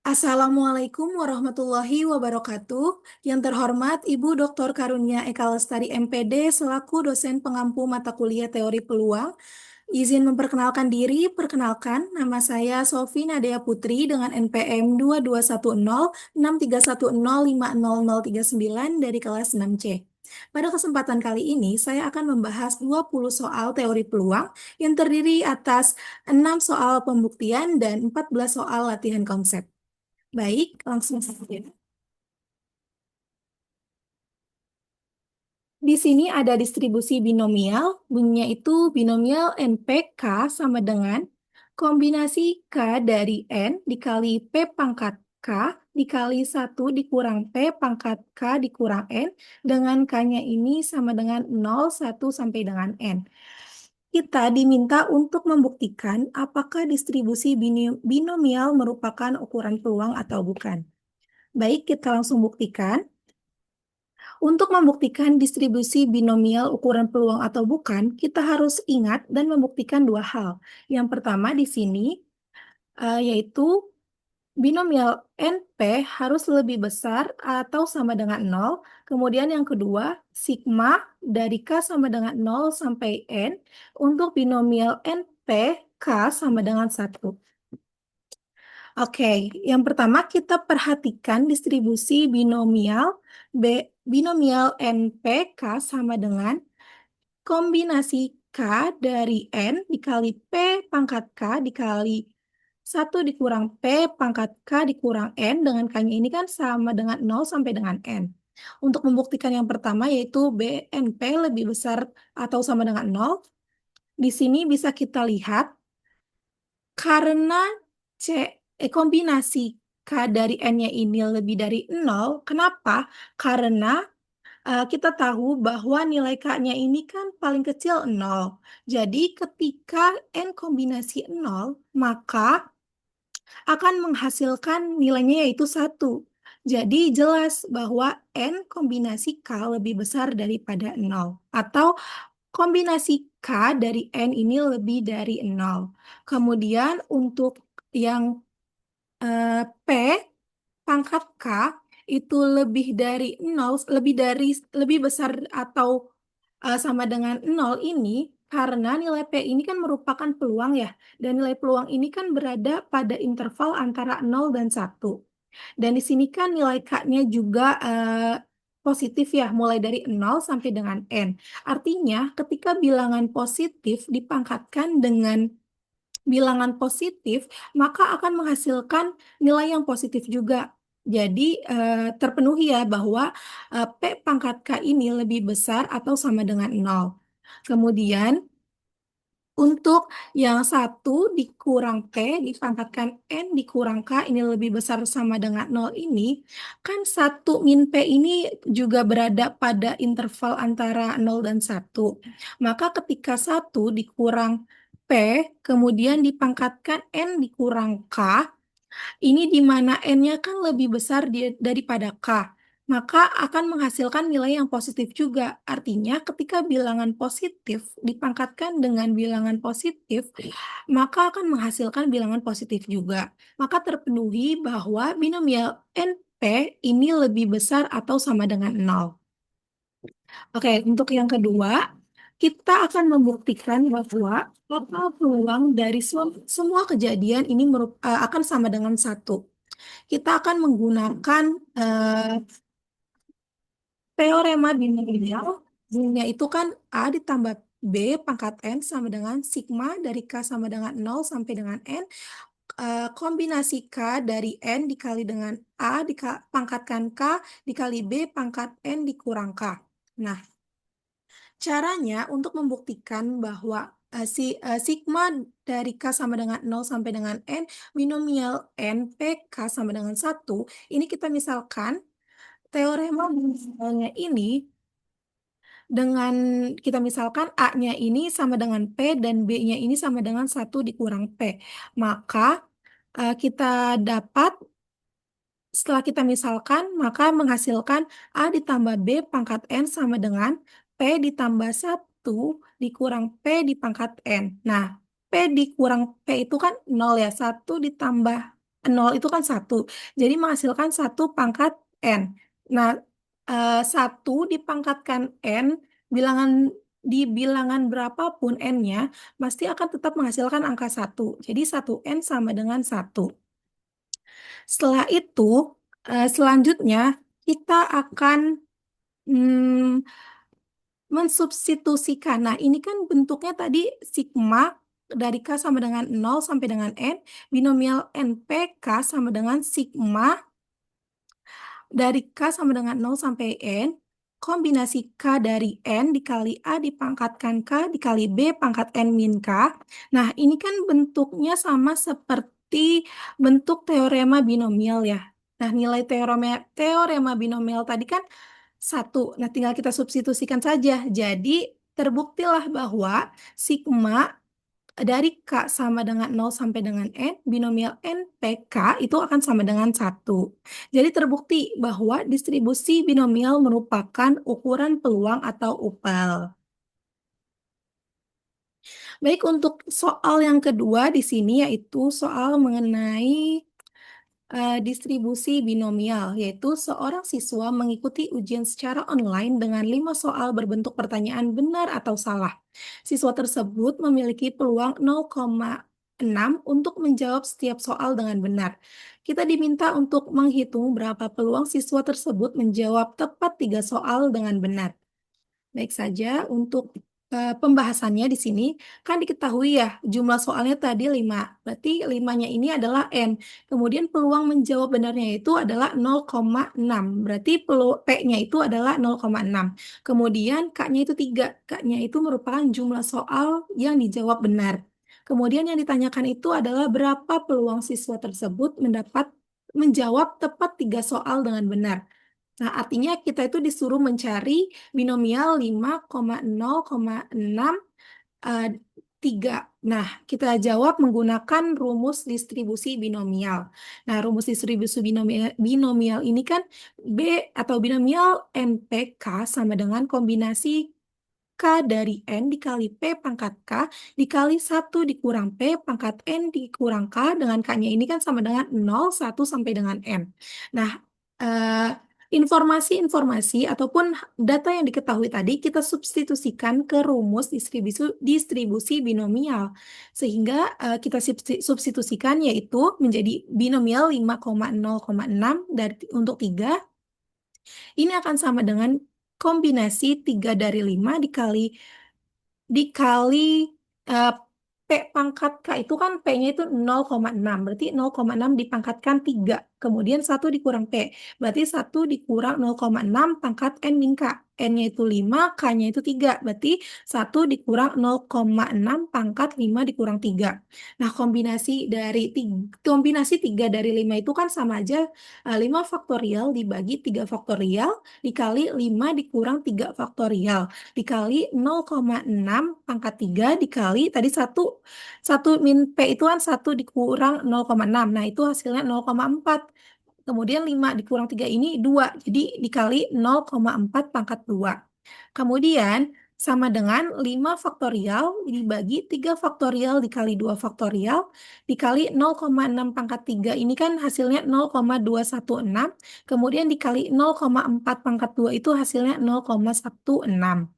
Assalamualaikum warahmatullahi wabarakatuh. Yang terhormat Ibu Dr. Karunia Eka Lestari MPD selaku dosen pengampu mata kuliah teori peluang. Izin memperkenalkan diri, perkenalkan nama saya Sofi Nadia Putri dengan NPM 221063105039 dari kelas 6C. Pada kesempatan kali ini, saya akan membahas 20 soal teori peluang yang terdiri atas 6 soal pembuktian dan 14 soal latihan konsep. Baik, langsung saja. Di sini ada distribusi binomial, bunyinya itu binomial NPK sama dengan kombinasi K dari N dikali P pangkat K dikali 1 dikurang P pangkat K dikurang N, dengan K-nya ini sama dengan 0, 1, sampai dengan N. Kita diminta untuk membuktikan apakah distribusi binomial merupakan ukuran peluang atau bukan. Baik, kita langsung buktikan. Untuk membuktikan distribusi binomial ukuran peluang atau bukan, kita harus ingat dan membuktikan dua hal. Yang pertama di sini yaitu binomial NP harus lebih besar atau sama dengan 0. Kemudian yang kedua, sigma dari K sama dengan 0 sampai N untuk binomial NP K sama dengan 1. Oke, yang pertama kita perhatikan distribusi binomial NPK sama dengan kombinasi K dari N dikali P pangkat K dikali 1 dikurang P pangkat K dikurang N, dengan K-nya ini kan sama dengan 0 sampai dengan N. Untuk membuktikan yang pertama yaitu BNP lebih besar atau sama dengan 0, di sini bisa kita lihat karena kombinasi K dari N-nya ini lebih dari 0. Kenapa? Karena kita tahu bahwa nilai K-nya ini kan paling kecil 0. Jadi ketika N kombinasi 0, maka akan menghasilkan nilainya yaitu 1. Jadi jelas bahwa N kombinasi K lebih besar daripada 0. Atau kombinasi K dari N ini lebih dari 0. Kemudian untuk yang P pangkat K itu lebih dari 0, lebih besar atau sama dengan 0 ini karena nilai P ini kan merupakan peluang ya, dan nilai peluang ini kan berada pada interval antara 0 dan 1. Dan di sini kan nilai K-nya juga positif ya, mulai dari 0 sampai dengan N. Artinya ketika bilangan positif dipangkatkan dengan bilangan positif, maka akan menghasilkan nilai yang positif juga. Jadi terpenuhi ya bahwa P pangkat K ini lebih besar atau sama dengan 0. Kemudian untuk yang 1 dikurang P dipangkatkan N dikurang K ini lebih besar sama dengan 0 ini, kan 1 min P ini juga berada pada interval antara 0 dan 1. Maka ketika 1 dikurang P kemudian dipangkatkan N dikurang K, ini di mana N-nya kan lebih besar daripada K, maka akan menghasilkan nilai yang positif juga. Artinya ketika bilangan positif dipangkatkan dengan bilangan positif, maka akan menghasilkan bilangan positif juga. Maka terpenuhi bahwa binomial NP ini lebih besar atau sama dengan 0. Oke, untuk yang kedua, kita akan membuktikan bahwa total peluang dari semua kejadian ini akan sama dengan 1. Kita akan menggunakan teorema binomial. Bunyinya itu kan A ditambah B pangkat N sama dengan sigma dari K sama dengan 0 sampai dengan N. Kombinasi K dari N dikali dengan A pangkatkan K dikali B pangkat N dikurang K. Nah, caranya untuk membuktikan bahwa sigma dari K sama dengan 0 sampai dengan N, binomial N PK sama dengan 1, ini kita misalkan teorema binomialnya ini dengan kita misalkan A-nya ini sama dengan P dan B-nya ini sama dengan 1 dikurang P. Maka kita dapat setelah kita misalkan, maka menghasilkan A ditambah B pangkat N sama dengan P ditambah 1 dikurang P di pangkat N. Nah, P dikurang P itu kan 0 ya, 1 ditambah nol itu kan satu. Jadi menghasilkan satu pangkat N. Nah, satu dipangkatkan N, bilangan di bilangan berapapun N-nya, pasti akan tetap menghasilkan angka satu. Jadi satu N sama dengan satu. Setelah itu, selanjutnya kita akan hmm, mensubstitusikan. Nah, ini kan bentuknya tadi sigma dari K sama dengan nol sampai dengan N, binomial NPK sama dengan sigma dari K sama dengan nol sampai N, kombinasi K dari N dikali A dipangkatkan K dikali B pangkat N min K. Nah, ini kan bentuknya sama seperti bentuk teorema binomial ya. Nah, nilai teorema binomial tadi kan satu. Nah, tinggal kita substitusikan saja. Jadi, terbuktilah bahwa sigma dari K sama dengan nol sampai dengan N, binomial NPK itu akan sama dengan satu. Jadi terbukti bahwa distribusi binomial merupakan ukuran peluang atau upel. Baik, untuk soal yang kedua di sini yaitu soal mengenai distribusi binomial, yaitu seorang siswa mengikuti ujian secara online dengan 5 soal berbentuk pertanyaan benar atau salah. Siswa tersebut memiliki peluang 0,6 untuk menjawab setiap soal dengan benar. Kita diminta untuk menghitung berapa peluang siswa tersebut menjawab tepat 3 soal dengan benar. Baik saja, untuk pembahasannya di sini kan diketahui ya jumlah soalnya tadi 5. Berarti 5-nya ini adalah N. Kemudian peluang menjawab benarnya itu adalah 0,6. Berarti P-nya itu adalah 0,6. Kemudian K-nya itu 3. K-nya itu merupakan jumlah soal yang dijawab benar. Kemudian yang ditanyakan itu adalah berapa peluang siswa tersebut menjawab tepat 3 soal dengan benar. Nah, artinya kita itu disuruh mencari binomial 5,0,6 3. Nah, kita jawab menggunakan rumus distribusi binomial. Nah, rumus distribusi binomial ini kan B atau binomial NPK sama dengan kombinasi K dari N dikali P pangkat K dikali 1 dikurang P pangkat N dikurang K dengan K-nya ini kan sama dengan 0, 1 sampai dengan N. Nah, eh, informasi-informasi ataupun data yang diketahui tadi kita substitusikan ke rumus distribusi binomial. Sehingga kita substitusikan yaitu menjadi binomial 5,0,6 untuk 3 ini akan sama dengan kombinasi 3 dari 5 dikali eh, P pangkat K itu kan P-nya itu 0,6. Berarti 0,6 dipangkatkan 3. Kemudian 1 dikurang P. Berarti 1 dikurang 0,6 pangkat N min K. N-nya itu 5, K-nya itu 3. Berarti 1 dikurang 0,6 pangkat 5 dikurang 3. Nah, kombinasi 3 dari 5 itu kan sama aja 5 faktorial dibagi 3 faktorial dikali 5 dikurang 3 faktorial dikali 0,6 pangkat 3 dikali tadi 1 min P itu kan 1 dikurang 0,6. Nah, itu hasilnya 0,4. Kemudian 5 dikurang 3 ini 2. Jadi dikali 0,4 pangkat 2. Kemudian sama dengan 5 faktorial dibagi 3 faktorial dikali 2 faktorial dikali 0,6 pangkat 3 ini kan hasilnya 0,216. Kemudian dikali 0,4 pangkat 2 itu hasilnya 0,16.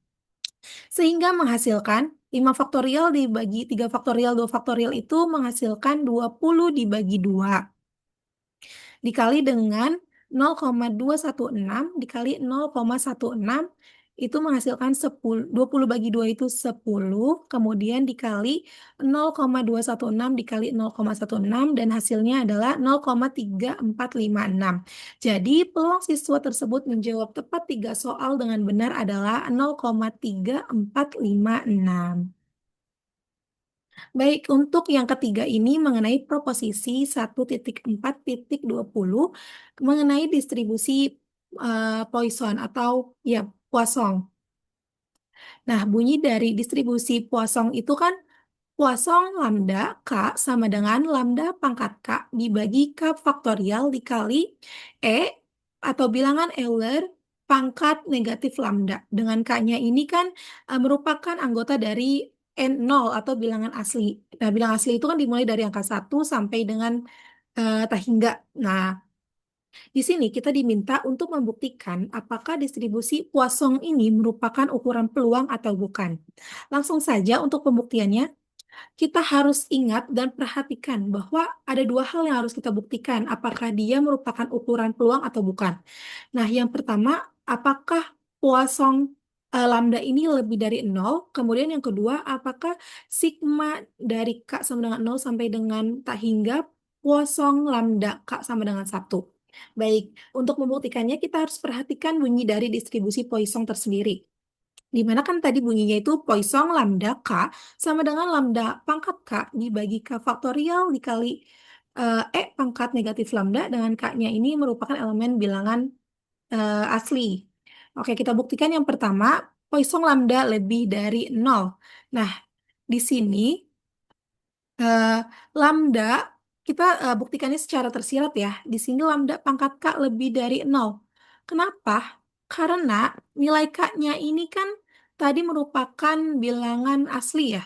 Sehingga menghasilkan 5 faktorial dibagi 3 faktorial 2 faktorial itu menghasilkan 20 dibagi 2 dikali dengan 0,216 dikali 0,16 itu menghasilkan 10, 20 bagi 2 itu 10, kemudian dikali 0,216 dikali 0,16 dan hasilnya adalah 0,3456. Jadi peluang siswa tersebut menjawab tepat 3 soal dengan benar adalah 0,3456. Baik, untuk yang ketiga ini mengenai proposisi 1.4.20 mengenai distribusi Poisson atau ya Poisson. Nah, bunyi dari distribusi Poisson itu kan Poisson lambda K sama dengan lambda pangkat K dibagi K faktorial dikali E atau bilangan Euler pangkat negatif lambda. Dengan K-nya ini kan merupakan anggota dari N0 atau bilangan asli. Nah, bilangan asli itu kan dimulai dari angka 1 sampai dengan tak hingga. Nah, di sini kita diminta untuk membuktikan apakah distribusi Poisson ini merupakan ukuran peluang atau bukan. Langsung saja untuk pembuktiannya, kita harus ingat dan perhatikan bahwa ada dua hal yang harus kita buktikan, apakah dia merupakan ukuran peluang atau bukan. Nah, yang pertama, apakah Poisson lambda ini lebih dari nol? Kemudian yang kedua, apakah sigma dari K sama dengan nol sampai dengan tak hingga Poisson lambda K sama dengan satu? Baik, untuk membuktikannya kita harus perhatikan bunyi dari distribusi Poisson tersendiri. Di mana kan tadi bunyinya itu Poisson lambda K sama dengan lambda pangkat K dibagi K faktorial dikali pangkat negatif lambda dengan K-nya ini merupakan elemen bilangan asli. Oke, kita buktikan yang pertama, Poisson lambda lebih dari nol. Nah, di sini eh, lambda kita buktikannya secara tersirat ya. Di sini lambda pangkat K lebih dari nol. Kenapa? Karena nilai K-nya ini kan tadi merupakan bilangan asli ya.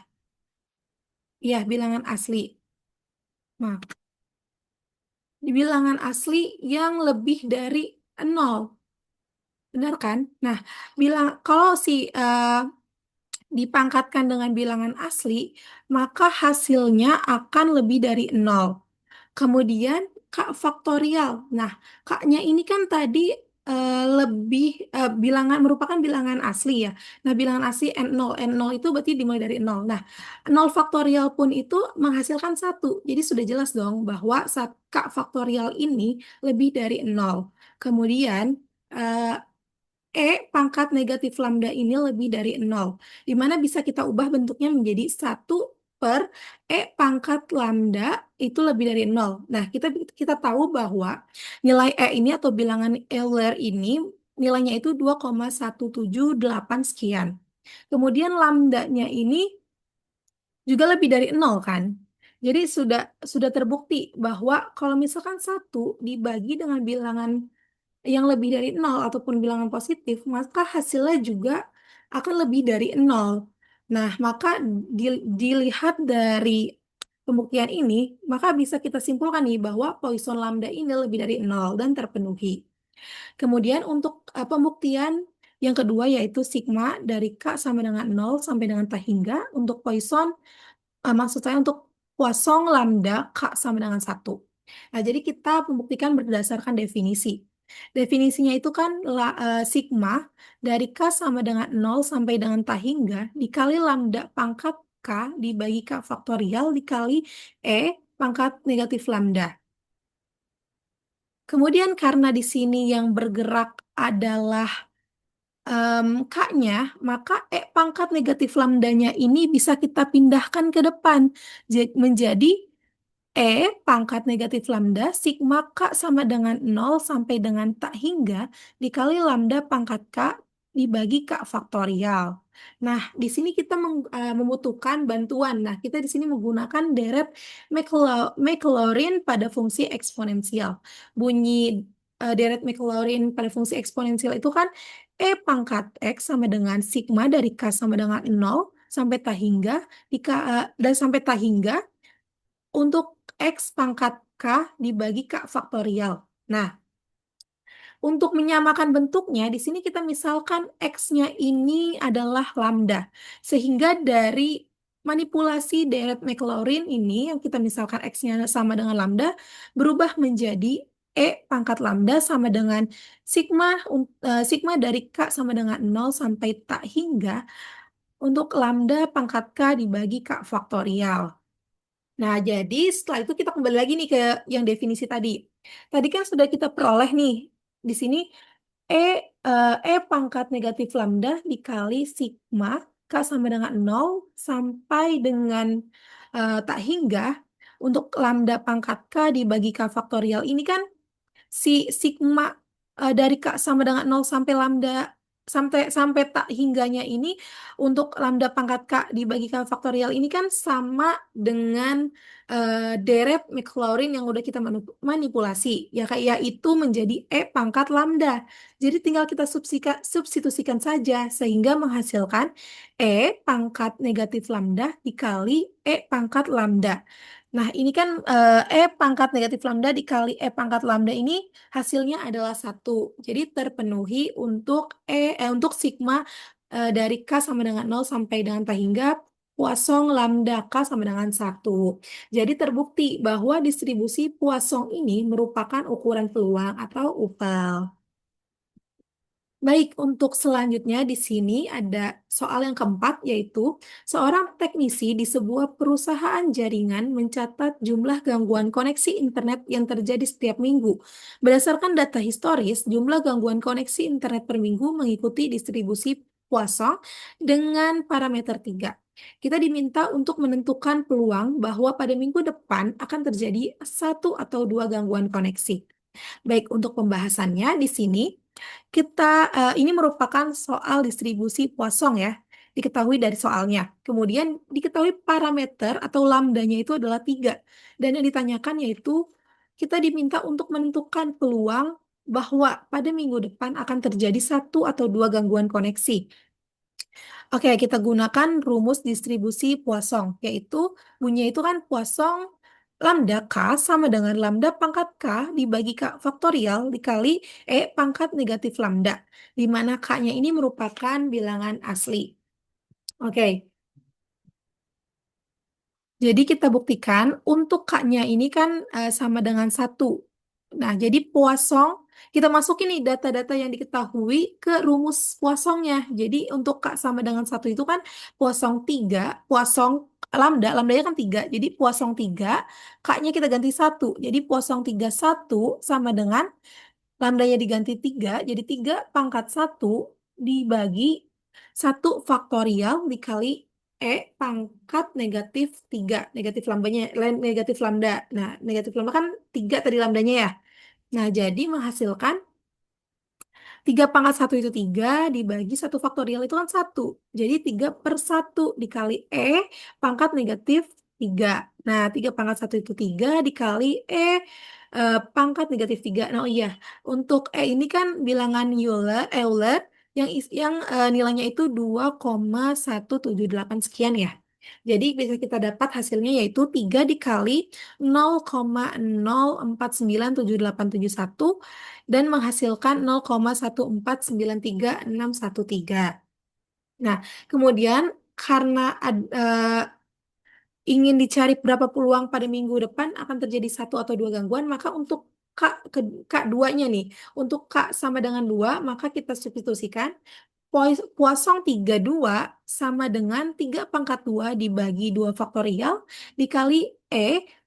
Iya, bilangan asli. Nah, di bilangan asli yang lebih dari nol. Benar kan? Nah, kalau si dipangkatkan dengan bilangan asli, maka hasilnya akan lebih dari nol. Kemudian K faktorial. Nah, K-nya ini kan tadi lebih bilangan merupakan bilangan asli ya. Nah, bilangan asli N0. N0 itu berarti dimulai dari nol. Nah, nol faktorial pun itu menghasilkan satu. Jadi sudah jelas dong bahwa K faktorial ini lebih dari nol. Kemudian eh, pangkat negatif lambda ini lebih dari nol, di mana bisa kita ubah bentuknya menjadi satu per pangkat lambda itu lebih dari nol. Nah, kita kita tahu bahwa nilai ini atau bilangan Euler ini nilainya itu 2,178 sekian. Kemudian lambdanya ini juga lebih dari nol kan. Jadi sudah terbukti bahwa kalau misalkan satu dibagi dengan bilangan yang lebih dari nol ataupun bilangan positif, maka hasilnya juga akan lebih dari nol. Nah, maka dilihat dari pembuktian ini, maka bisa kita simpulkan nih bahwa Poisson lambda ini lebih dari nol dan terpenuhi. Kemudian untuk pembuktian yang kedua yaitu sigma dari K sama dengan nol sampai dengan tak hingga untuk Poisson maksud saya untuk Poisson lambda K sama dengan satu. Nah, jadi kita membuktikan berdasarkan definisi. Definisinya itu kan sigma dari K sama dengan nol sampai dengan tak hingga dikali lambda pangkat K dibagi K faktorial dikali pangkat negatif lambda. Kemudian karena di sini yang bergerak adalah K-nya, maka pangkat negatif lambdanya ini bisa kita pindahkan ke depan menjadi pangkat negatif lambda sigma K sama dengan nol sampai dengan tak hingga dikali lambda pangkat K dibagi K faktorial. Nah, di sini kita membutuhkan bantuan. Nah, kita di sini menggunakan deret Maclaurin pada fungsi eksponensial. Bunyi deret Maclaurin pada fungsi eksponensial itu kan pangkat X sama dengan sigma dari K sama dengan nol sampai tak hingga dan sampai tak hingga untuk X pangkat K dibagi K faktorial. Nah, untuk menyamakan bentuknya, di sini kita misalkan X-nya ini adalah lambda. Sehingga dari manipulasi deret Maclaurin ini, yang kita misalkan X-nya sama dengan lambda, berubah menjadi pangkat lambda sama dengan sigma dari K sama dengan nol sampai tak hingga untuk lambda pangkat K dibagi K faktorial. Nah, jadi setelah itu kita kembali lagi nih ke yang definisi tadi. Tadi kan sudah kita peroleh nih. Di sini E, pangkat negatif lambda dikali sigma K sama dengan nol sampai dengan tak hingga untuk lambda pangkat K dibagi K faktorial ini kan si sigma dari K sama dengan nol sampai lambda sampai sampai tak hingganya ini untuk lambda pangkat K dibagi K faktorial ini kan sama dengan deret Maclaurin yang udah kita manipulasi ya kayak yaitu menjadi pangkat lambda. Jadi tinggal kita substitusikan saja sehingga menghasilkan pangkat negatif lambda dikali pangkat lambda. Nah, ini kan pangkat negatif lambda dikali pangkat lambda ini hasilnya adalah satu. Jadi terpenuhi untuk untuk sigma dari K sama dengan 0 sampai dengan T hingga Poisson lambda K sama dengan satu. Jadi terbukti bahwa distribusi Poisson ini merupakan ukuran peluang atau upel. Baik, untuk selanjutnya di sini ada soal yang keempat, yaitu seorang teknisi di sebuah perusahaan jaringan mencatat jumlah gangguan koneksi internet yang terjadi setiap minggu. Berdasarkan data historis, jumlah gangguan koneksi internet per minggu mengikuti distribusi Poisson dengan parameter 3. Kita diminta untuk menentukan peluang bahwa pada minggu depan akan terjadi satu atau dua gangguan koneksi. Baik, untuk pembahasannya di sini kita ini merupakan soal distribusi Poisson ya, diketahui dari soalnya. Kemudian diketahui parameter atau lambdanya itu adalah 3. Dan yang ditanyakan yaitu kita diminta untuk menentukan peluang bahwa pada minggu depan akan terjadi satu atau dua gangguan koneksi. Oke, kita gunakan rumus distribusi Poisson, yaitu bunyinya itu kan Poisson lambda K sama dengan lambda pangkat K dibagi K faktorial dikali pangkat negatif lambda, di mana K-nya ini merupakan bilangan asli. Oke, jadi kita buktikan untuk K-nya ini kan sama dengan satu. Nah, jadi Poisson, kita masukin nih data-data yang diketahui ke rumus Poissonnya. Jadi untuk K sama dengan satu itu kan Poisson 3, Poisson lambdanya kan 3. Jadi Poisson 3, K-nya kita ganti satu. Jadi Poisson 3 satu sama dengan lambdanya diganti 3, jadi 3 pangkat satu dibagi satu faktorial dikali pangkat negatif 3. Negatif lambdanya, negatif lambda. Nah, negatif lambda kan 3 tadi lambdanya ya. Nah, jadi menghasilkan 3 pangkat satu itu 3 dibagi satu faktorial itu kan satu. Jadi 3 per satu dikali pangkat negatif 3. Nah, 3 pangkat satu itu 3 dikali pangkat negatif 3. Nah, oh iya, untuk ini kan bilangan Euler yang nilainya itu 2,178 sekian ya. Jadi bisa kita dapat hasilnya yaitu 3 dikali 0,049781 dan menghasilkan 0,1493613. Nah, kemudian karena ingin dicari berapa peluang pada minggu depan akan terjadi satu atau dua gangguan, maka untuk K2-nya nih, untuk K sama dengan 2, maka kita substitusikan Poisson 32 sama dengan 3 pangkat 2 dibagi 2 faktorial dikali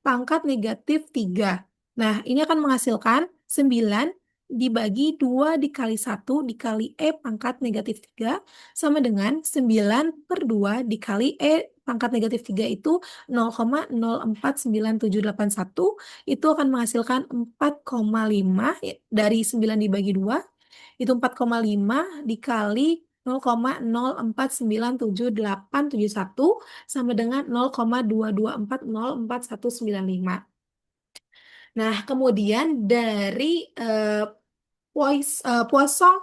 pangkat negatif 3. Nah, ini akan menghasilkan 9 dibagi 2 dikali satu dikali pangkat negatif 3 sama dengan 9 per 2 dikali pangkat negatif 3 itu 0,049781, itu akan menghasilkan 4,5 dari 9 dibagi 2 itu 4,5 dikali 0,049781 sama dengan 0,224049195. Nah, kemudian dari Poisson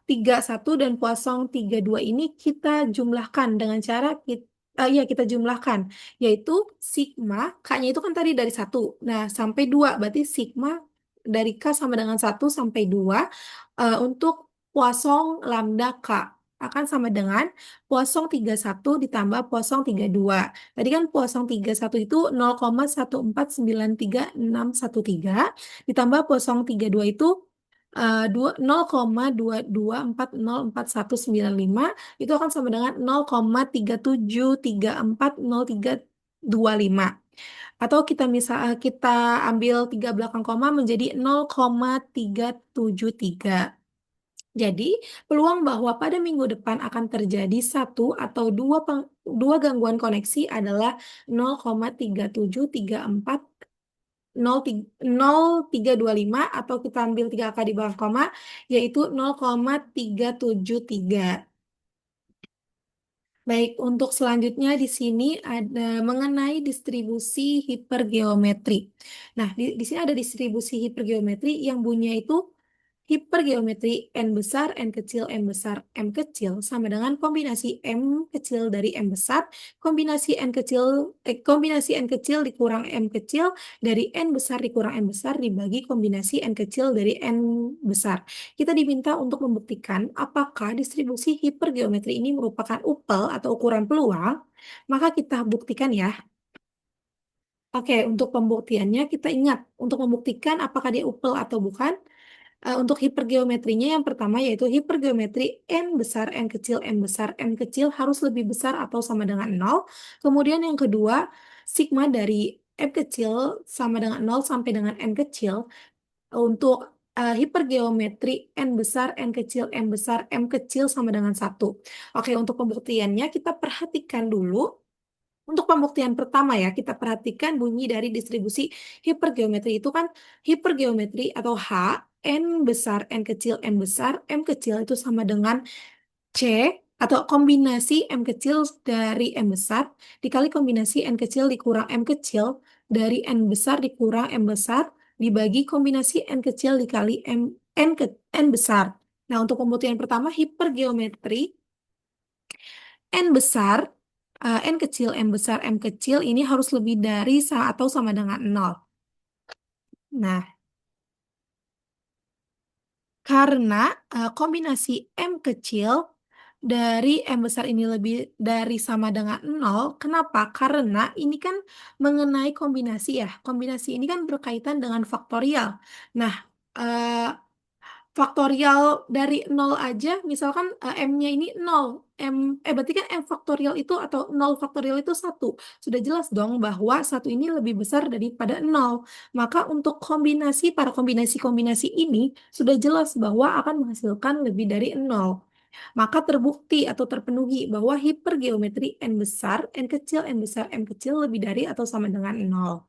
31 dan Poisson 32 ini kita jumlahkan dengan cara kita jumlahkan, yaitu sigma, K-nya itu kan tadi dari 1. Nah, sampai 2, berarti sigma dari K sama dengan 1 sampai 2 untuk Poisson lambda K akan sama dengan Poisson 31 ditambah Poisson 32. Tadi kan Poisson 31 itu 0,1493613 ditambah Poisson 32 itu 0,22404195 itu akan sama dengan 0,37340325. Atau kita ambil 3 belakang koma menjadi 0,373. Jadi, peluang bahwa pada minggu depan akan terjadi satu atau dua gangguan koneksi adalah 0,3734 0325 atau kita ambil 3 angka di bawah koma yaitu 0,373. Baik, untuk selanjutnya di sini ada mengenai distribusi hipergeometri. Nah, di sini ada distribusi hipergeometri yang bunyinya itu hipergeometri n besar, n kecil, m besar, m kecil sama dengan kombinasi m kecil dari m besar, kombinasi n kecil dikurang m kecil dari n besar dikurang m besar dibagi kombinasi n kecil dari n besar. Kita diminta untuk membuktikan apakah distribusi hipergeometri ini merupakan upel atau ukuran peluang. Maka kita buktikan ya. Oke, untuk pembuktiannya kita ingat untuk membuktikan apakah dia upel atau bukan. Untuk hipergeometrinya yang pertama yaitu hipergeometri n besar, n kecil, m besar, m kecil harus lebih besar atau sama dengan nol. Kemudian yang kedua, sigma dari m kecil sama dengan nol sampai dengan n kecil. Untuk hipergeometri n besar, n kecil, m besar, m kecil sama dengan satu. Oke, untuk pembuktiannya kita perhatikan dulu. Untuk pembuktian pertama ya, kita perhatikan bunyi dari distribusi hipergeometri itu kan hipergeometri atau H, N besar, N kecil, M besar, M kecil itu sama dengan C atau kombinasi M kecil dari M besar dikali kombinasi N kecil dikurang M kecil dari N besar dikurang M besar dibagi kombinasi N kecil dikali N besar. Nah, untuk pembuktian pertama hipergeometri N besar, N kecil, M besar, M kecil ini harus lebih dari atau sama dengan nol. Nah, karena kombinasi M kecil dari M besar ini lebih dari sama dengan nol. Kenapa? Karena ini kan mengenai kombinasi ya. Kombinasi ini kan berkaitan dengan faktorial. Nah, eh, faktorial dari nol aja, misalkan M-nya ini nol, berarti kan M faktorial itu atau nol faktorial itu satu. Sudah jelas dong bahwa satu ini lebih besar daripada nol. Maka untuk para kombinasi-kombinasi ini sudah jelas bahwa akan menghasilkan lebih dari nol. Maka terbukti atau terpenuhi bahwa hipergeometri N besar, N kecil, N besar, M kecil lebih dari atau sama dengan nol.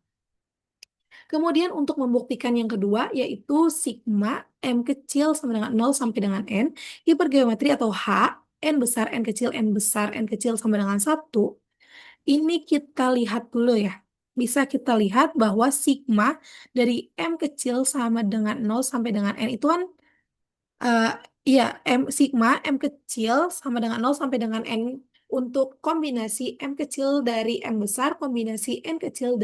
Kemudian untuk membuktikan yang kedua yaitu sigma M kecil sama dengan nol sampai dengan N, hipergeometri atau H, N besar, N kecil, N besar, N kecil sama dengan satu. Ini kita lihat dulu ya. Bisa kita lihat bahwa sigma dari M kecil sama dengan nol sampai dengan N itu kan eh iya, sigma M kecil sama dengan nol sampai dengan N untuk kombinasi M kecil dari M besar, kombinasi N kecil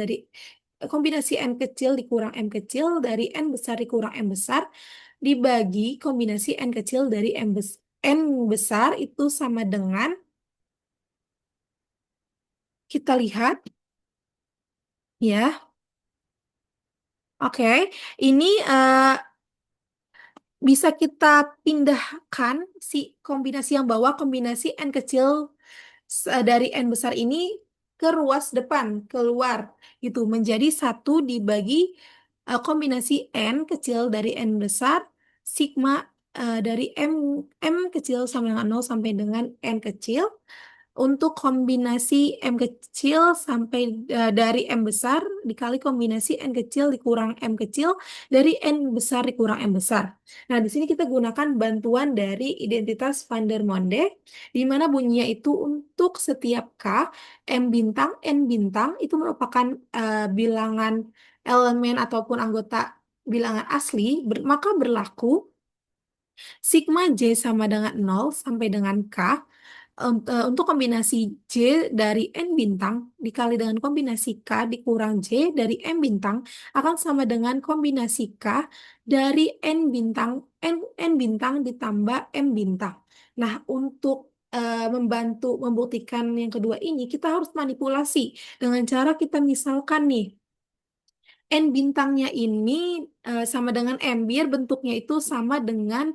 dikurang M kecil dari N besar dikurang M besar dibagi kombinasi N kecil dari N besar itu sama dengan kita lihat ya. Oke, ini bisa kita pindahkan si kombinasi yang bawah, kombinasi N kecil dari N besar ini ke ruas depan, keluar gitu, menjadi satu dibagi kombinasi N kecil dari N besar, sigma dari M kecil sama dengan nol sampai dengan N kecil, untuk kombinasi M kecil sampai dari M besar dikali kombinasi N kecil dikurang M kecil dari N besar dikurang M besar. Nah, di sini kita gunakan bantuan dari identitas van der Monde, di mana bunyinya itu untuk setiap K, M bintang, N bintang, itu merupakan bilangan elemen ataupun anggota bilangan asli, maka berlaku sigma J sama dengan nol sampai dengan K untuk kombinasi J dari N bintang dikali dengan kombinasi K dikurang J dari M bintang akan sama dengan kombinasi K dari N bintang ditambah M bintang. Nah, untuk membantu membuktikan yang kedua ini, kita harus manipulasi dengan cara kita misalkan nih, N bintangnya ini sama dengan M, biar bentuknya itu sama dengan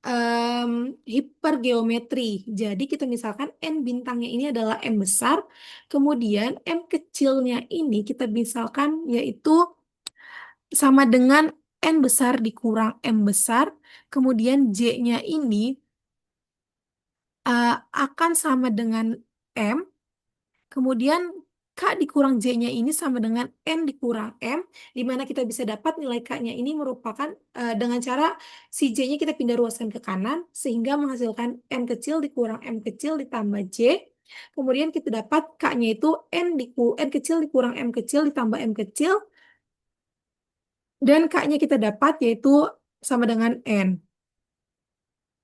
em, hipergeometri. Jadi kita misalkan N bintangnya ini adalah M besar, kemudian M kecilnya ini kita misalkan yaitu sama dengan N besar dikurang M besar, kemudian J-nya ini akan sama dengan M. Kemudian K dikurang J-nya ini sama dengan N dikurang M, di mana kita bisa dapat nilai K-nya ini merupakan dengan cara si J-nya kita pindah ruaskan ke kanan, sehingga menghasilkan M kecil dikurang M kecil ditambah J. Kemudian kita dapat K-nya itu N kecil dikurang M kecil ditambah M kecil, dan K-nya kita dapat yaitu sama dengan N.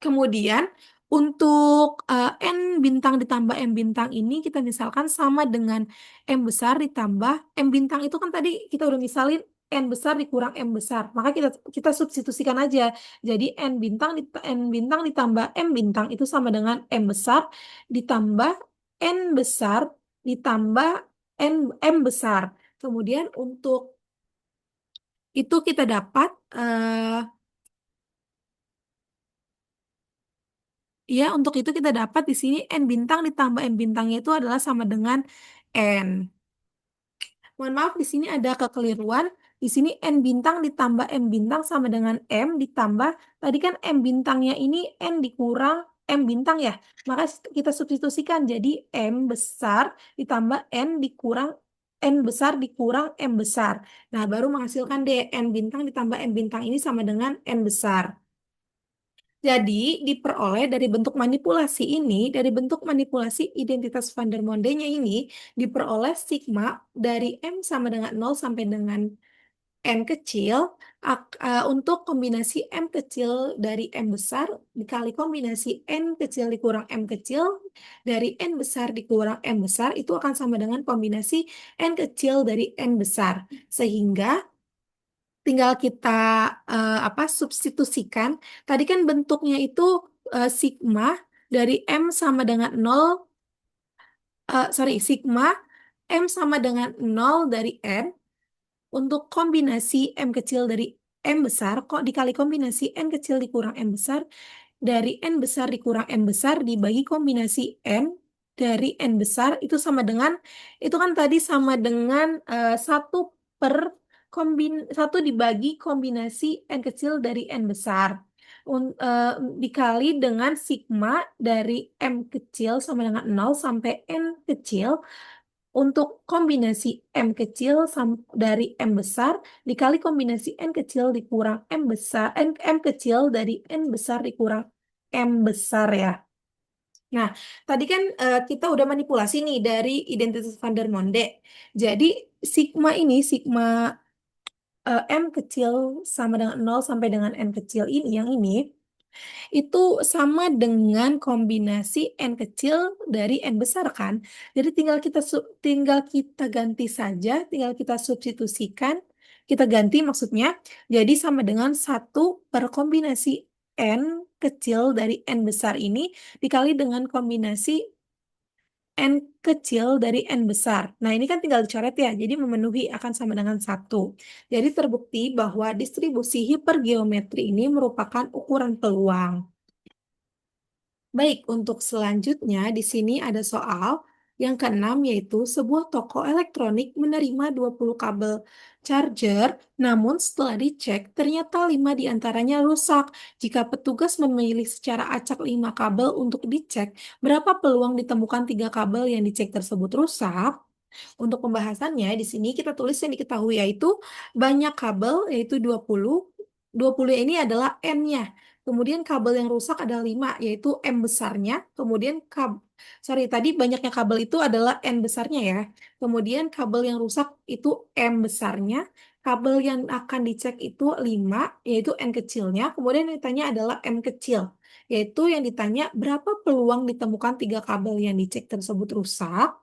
Kemudian untuk N bintang ditambah M bintang ini kita misalkan sama dengan M besar ditambah M bintang itu kan tadi kita udah misalin N besar dikurang M besar. Maka kita kita substitusikan aja. Jadi N bintang ditambah M bintang itu sama dengan M besar ditambah N besar ditambah M besar. Kemudian untuk itu kita dapat ya, untuk itu kita dapat di sini N bintang ditambah M bintangnya itu adalah sama dengan N. Mohon maaf, di sini ada kekeliruan. Di sini N bintang ditambah M bintang sama dengan M ditambah, tadi kan M bintangnya ini N dikurang M bintang ya. Maka kita substitusikan jadi M besar ditambah N dikurang N besar dikurang M besar. Nah, baru menghasilkan deh N bintang ditambah M bintang ini sama dengan N besar. Jadi, diperoleh dari bentuk manipulasi ini, dari bentuk manipulasi identitas van der Monde-nya ini, diperoleh sigma dari M sama dengan 0 sampai dengan N kecil, untuk kombinasi M kecil dari M besar, dikali kombinasi N kecil dikurang M kecil, dari N besar dikurang M besar, itu akan sama dengan kombinasi N kecil dari N besar. Sehingga tinggal kita substitusikan. Tadi kan bentuknya itu sigma dari M sama dengan 0, sigma M sama dengan 0 dari N untuk kombinasi M kecil dari M besar, kok dikali kombinasi N kecil dikurang M besar, dari N besar dikurang M besar dibagi kombinasi N dari N besar itu sama dengan, itu kan tadi sama dengan 1 dibagi kombinasi N kecil dari N besar. Dikali dengan sigma dari M kecil sama dengan 0 sampai N kecil untuk kombinasi M kecil dari M besar dikali kombinasi N kecil dikurang M besar, M kecil dari N besar dikurang M besar ya. Nah, tadi kan kita udah manipulasi nih dari identitas van der Monde. Jadi sigma ini, sigma M kecil sama dengan 0 sampai dengan N kecil ini, yang ini, itu sama dengan kombinasi N kecil dari N besar kan. Jadi tinggal kita ganti saja, tinggal kita substitusikan, kita ganti maksudnya. Jadi sama dengan 1/kombinasi N kecil dari N besar ini dikali dengan kombinasi N kecil dari N besar. Nah, ini kan tinggal dicoret ya, jadi memenuhi akan sama dengan 1. Jadi terbukti bahwa distribusi hipergeometri ini merupakan ukuran peluang. Baik, untuk selanjutnya di sini ada soal yang keenam, yaitu sebuah toko elektronik menerima 20 kabel charger, namun setelah dicek ternyata 5 diantaranya rusak. Jika petugas memilih secara acak 5 kabel untuk dicek, berapa peluang ditemukan 3 kabel yang dicek tersebut rusak? Untuk pembahasannya, di sini kita tulis yang diketahui yaitu banyak kabel, yaitu 20. 20 ini adalah N-nya. Kemudian kabel yang rusak ada 5, yaitu M besarnya. Kemudian tadi banyaknya kabel itu adalah N besarnya ya. Kemudian kabel yang rusak itu M besarnya. Kabel yang akan dicek itu 5, yaitu N kecilnya. Kemudian yang ditanya adalah M kecil, yaitu yang ditanya berapa peluang ditemukan 3 kabel yang dicek tersebut rusak.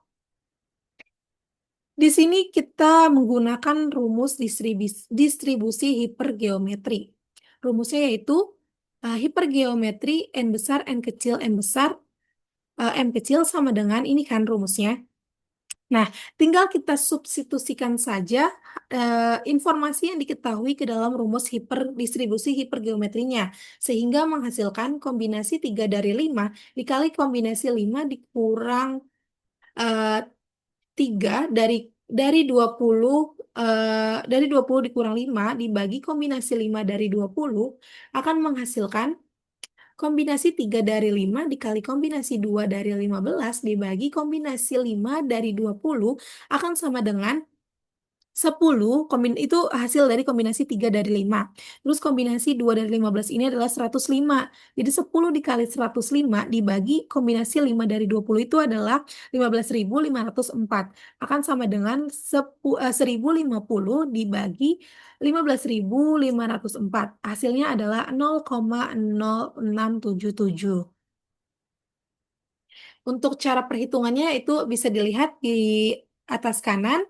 Di sini kita menggunakan rumus distribusi hipergeometri. Rumusnya yaitu hipergeometri N besar, N kecil, M besar, M kecil sama dengan ini kan rumusnya. Nah, tinggal kita substitusikan saja informasi yang diketahui ke dalam rumus distribusi hipergeometrinya, sehingga menghasilkan kombinasi 3 dari 5 dikali kombinasi 5 dikurang 3 dari 20, dari 20 dikurang 5 dibagi kombinasi 5 dari 20 akan menghasilkan kombinasi 3 dari 5 dikali kombinasi 2 dari 15 dibagi kombinasi 5 dari 20 akan sama dengan 10 itu hasil dari kombinasi 3 dari 5. Terus kombinasi 2 dari 15 ini adalah 105. Jadi 10 dikali 105 dibagi kombinasi 5 dari 20 itu adalah 15.504. Akan sama dengan 1050 dibagi 15.504. Hasilnya adalah 0,0677. Untuk cara perhitungannya itu bisa dilihat di atas kanan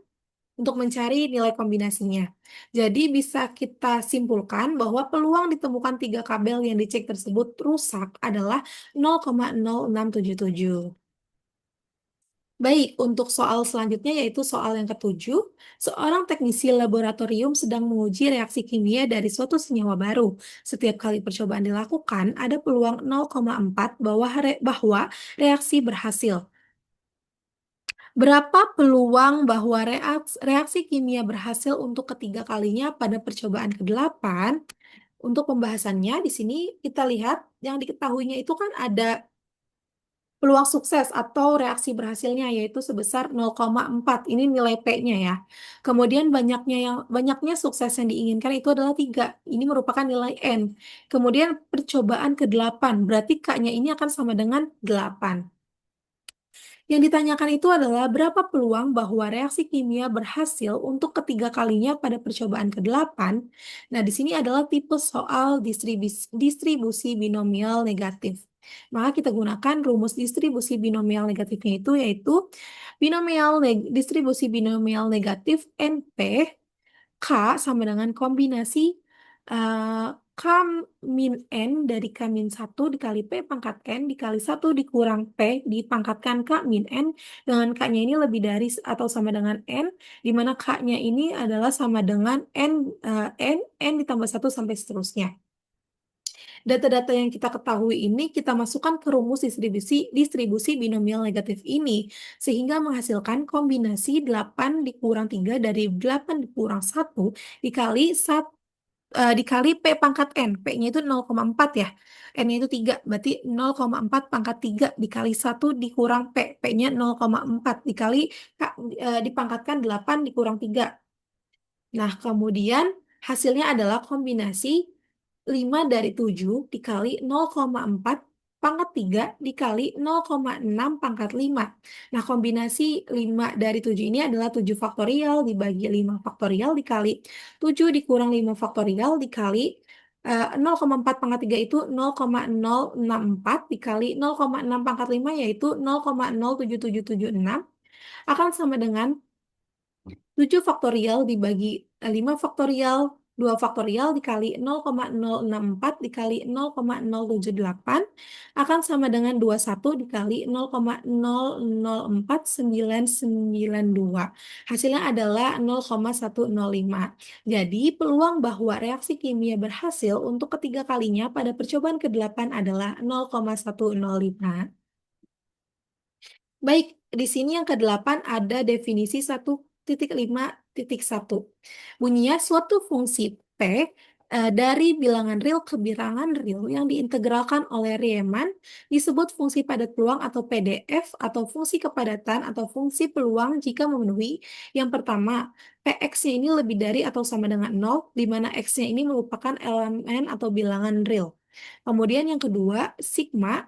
untuk mencari nilai kombinasinya. Jadi bisa kita simpulkan bahwa peluang ditemukan 3 kabel yang dicek tersebut rusak adalah 0,0677. Baik, untuk soal selanjutnya yaitu soal yang ketujuh, seorang teknisi laboratorium sedang menguji reaksi kimia dari suatu senyawa baru. Setiap kali percobaan dilakukan, ada peluang 0,4 bahwa reaksi berhasil. Berapa peluang bahwa reaksi kimia berhasil untuk ketiga kalinya pada percobaan ke-8? Untuk pembahasannya, di sini kita lihat yang diketahuinya itu kan ada peluang sukses atau reaksi berhasilnya yaitu sebesar 0,4. Ini nilai P-nya ya. Kemudian banyaknya sukses yang diinginkan itu adalah 3. Ini merupakan nilai N. Kemudian percobaan ke-8, berarti K-nya ini akan sama dengan 8. Yang ditanyakan itu adalah berapa peluang bahwa reaksi kimia berhasil untuk ketiga kalinya pada percobaan ke-8. Nah, di sini adalah tipe soal distribusi binomial negatif. Maka kita gunakan rumus distribusi binomial negatifnya itu yaitu distribusi binomial negatif NP K sama dengan kombinasi K min N dari K min 1 dikali P pangkat N dikali 1 dikurang P dipangkatkan K min N dengan K-nya ini lebih dari atau sama dengan N, di mana K-nya ini adalah sama dengan N ditambah 1 sampai seterusnya. Data-data yang kita ketahui ini kita masukkan ke rumus distribusi binomial negatif ini, sehingga menghasilkan kombinasi 8 dikurang 3 dari 8 dikurang 1 dikali P pangkat N. P-nya itu 0,4 ya. N-nya itu 3. Berarti 0,4 pangkat 3 dikali 1 dikurang P. P-nya 0,4 dipangkatkan 8 dikurang 3. Nah, kemudian hasilnya adalah kombinasi 5 dari 7 dikali 0,4 pangkat 3 dikali 0,6 pangkat 5. Nah, kombinasi 5 dari 7 ini adalah 7 faktorial dibagi 5 faktorial dikali 7 dikurang 5 faktorial dikali 0,4 pangkat 3 itu 0,064 dikali 0,6 pangkat 5 yaitu 0,07776 akan sama dengan 7 faktorial dibagi 5 faktorial, 2 faktorial dikali 0,064 dikali 0,078 akan sama dengan 21 dikali 0,004992. Hasilnya adalah 0,105. Jadi, peluang bahwa reaksi kimia berhasil untuk ketiga kalinya pada percobaan ke-8 adalah 0,105. Baik, di sini yang ke-8 ada definisi 1.5.1. Bunyinya suatu fungsi P dari bilangan real ke bilangan real yang diintegralkan oleh Riemann disebut fungsi padat peluang atau PDF atau fungsi kepadatan atau fungsi peluang jika memenuhi yang pertama, Px-nya ini lebih dari atau sama dengan 0, di mana X-nya ini merupakan elemen atau bilangan real. Kemudian yang kedua, sigma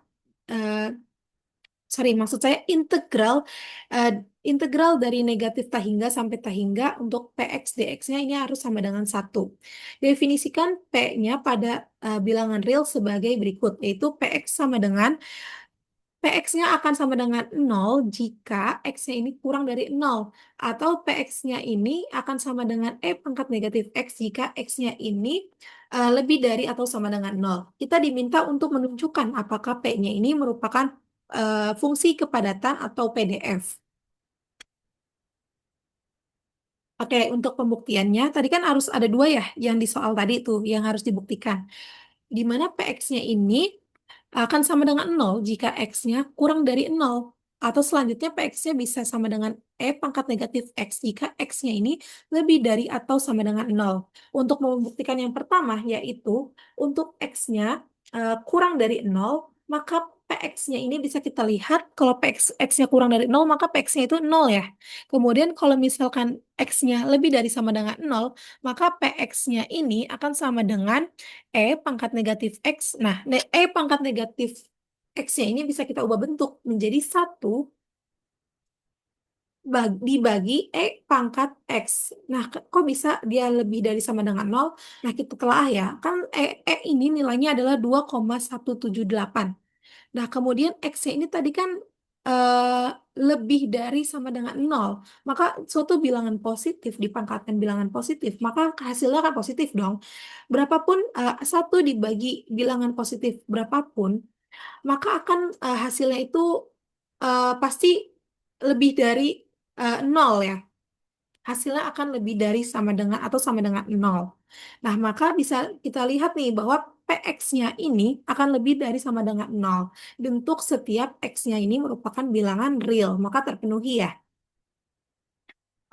maksud saya integral dari negatif tahingga sampai tahingga untuk Px dx-nya ini harus sama dengan 1. Definisikan P-nya pada bilangan real sebagai berikut, yaitu Px sama dengan Px-nya akan sama dengan 0 jika X-nya ini kurang dari 0, atau Px-nya ini akan sama dengan E pangkat negatif X jika X-nya ini lebih dari atau sama dengan 0. Kita diminta untuk menunjukkan apakah P-nya ini merupakan fungsi kepadatan atau PDF. Oke, untuk pembuktiannya, tadi kan harus ada 2 ya, yang di soal tadi itu, yang harus dibuktikan. Di mana Px-nya ini akan sama dengan 0 jika X-nya kurang dari 0. Atau selanjutnya Px-nya bisa sama dengan E pangkat negatif X jika X-nya ini lebih dari atau sama dengan 0. Untuk membuktikan yang pertama, yaitu untuk X-nya kurang dari 0, maka PX-nya ini bisa kita lihat, kalau PX-nya kurang dari 0, maka PX-nya itu 0 ya. Kemudian kalau misalkan X-nya lebih dari sama dengan 0, maka PX-nya ini akan sama dengan E pangkat negatif X. Nah, E pangkat negatif X-nya ini bisa kita ubah bentuk menjadi 1 dibagi E pangkat X. Nah, kok bisa dia lebih dari sama dengan 0? Nah, kita telah ya. Kan E ini nilainya adalah 2,178. Nah, kemudian X-nya ini tadi kan eh, lebih dari sama dengan 0. Maka suatu bilangan positif dipangkatkan bilangan positif, maka hasilnya akan positif dong. Berapapun 1 dibagi bilangan positif berapapun, maka akan hasilnya itu pasti lebih dari 0 ya. Hasilnya akan lebih dari sama dengan atau sama dengan 0. Nah, maka bisa kita lihat nih bahwa PX-nya ini akan lebih dari sama dengan 0. Bentuk setiap X-nya ini merupakan bilangan real, maka terpenuhi ya.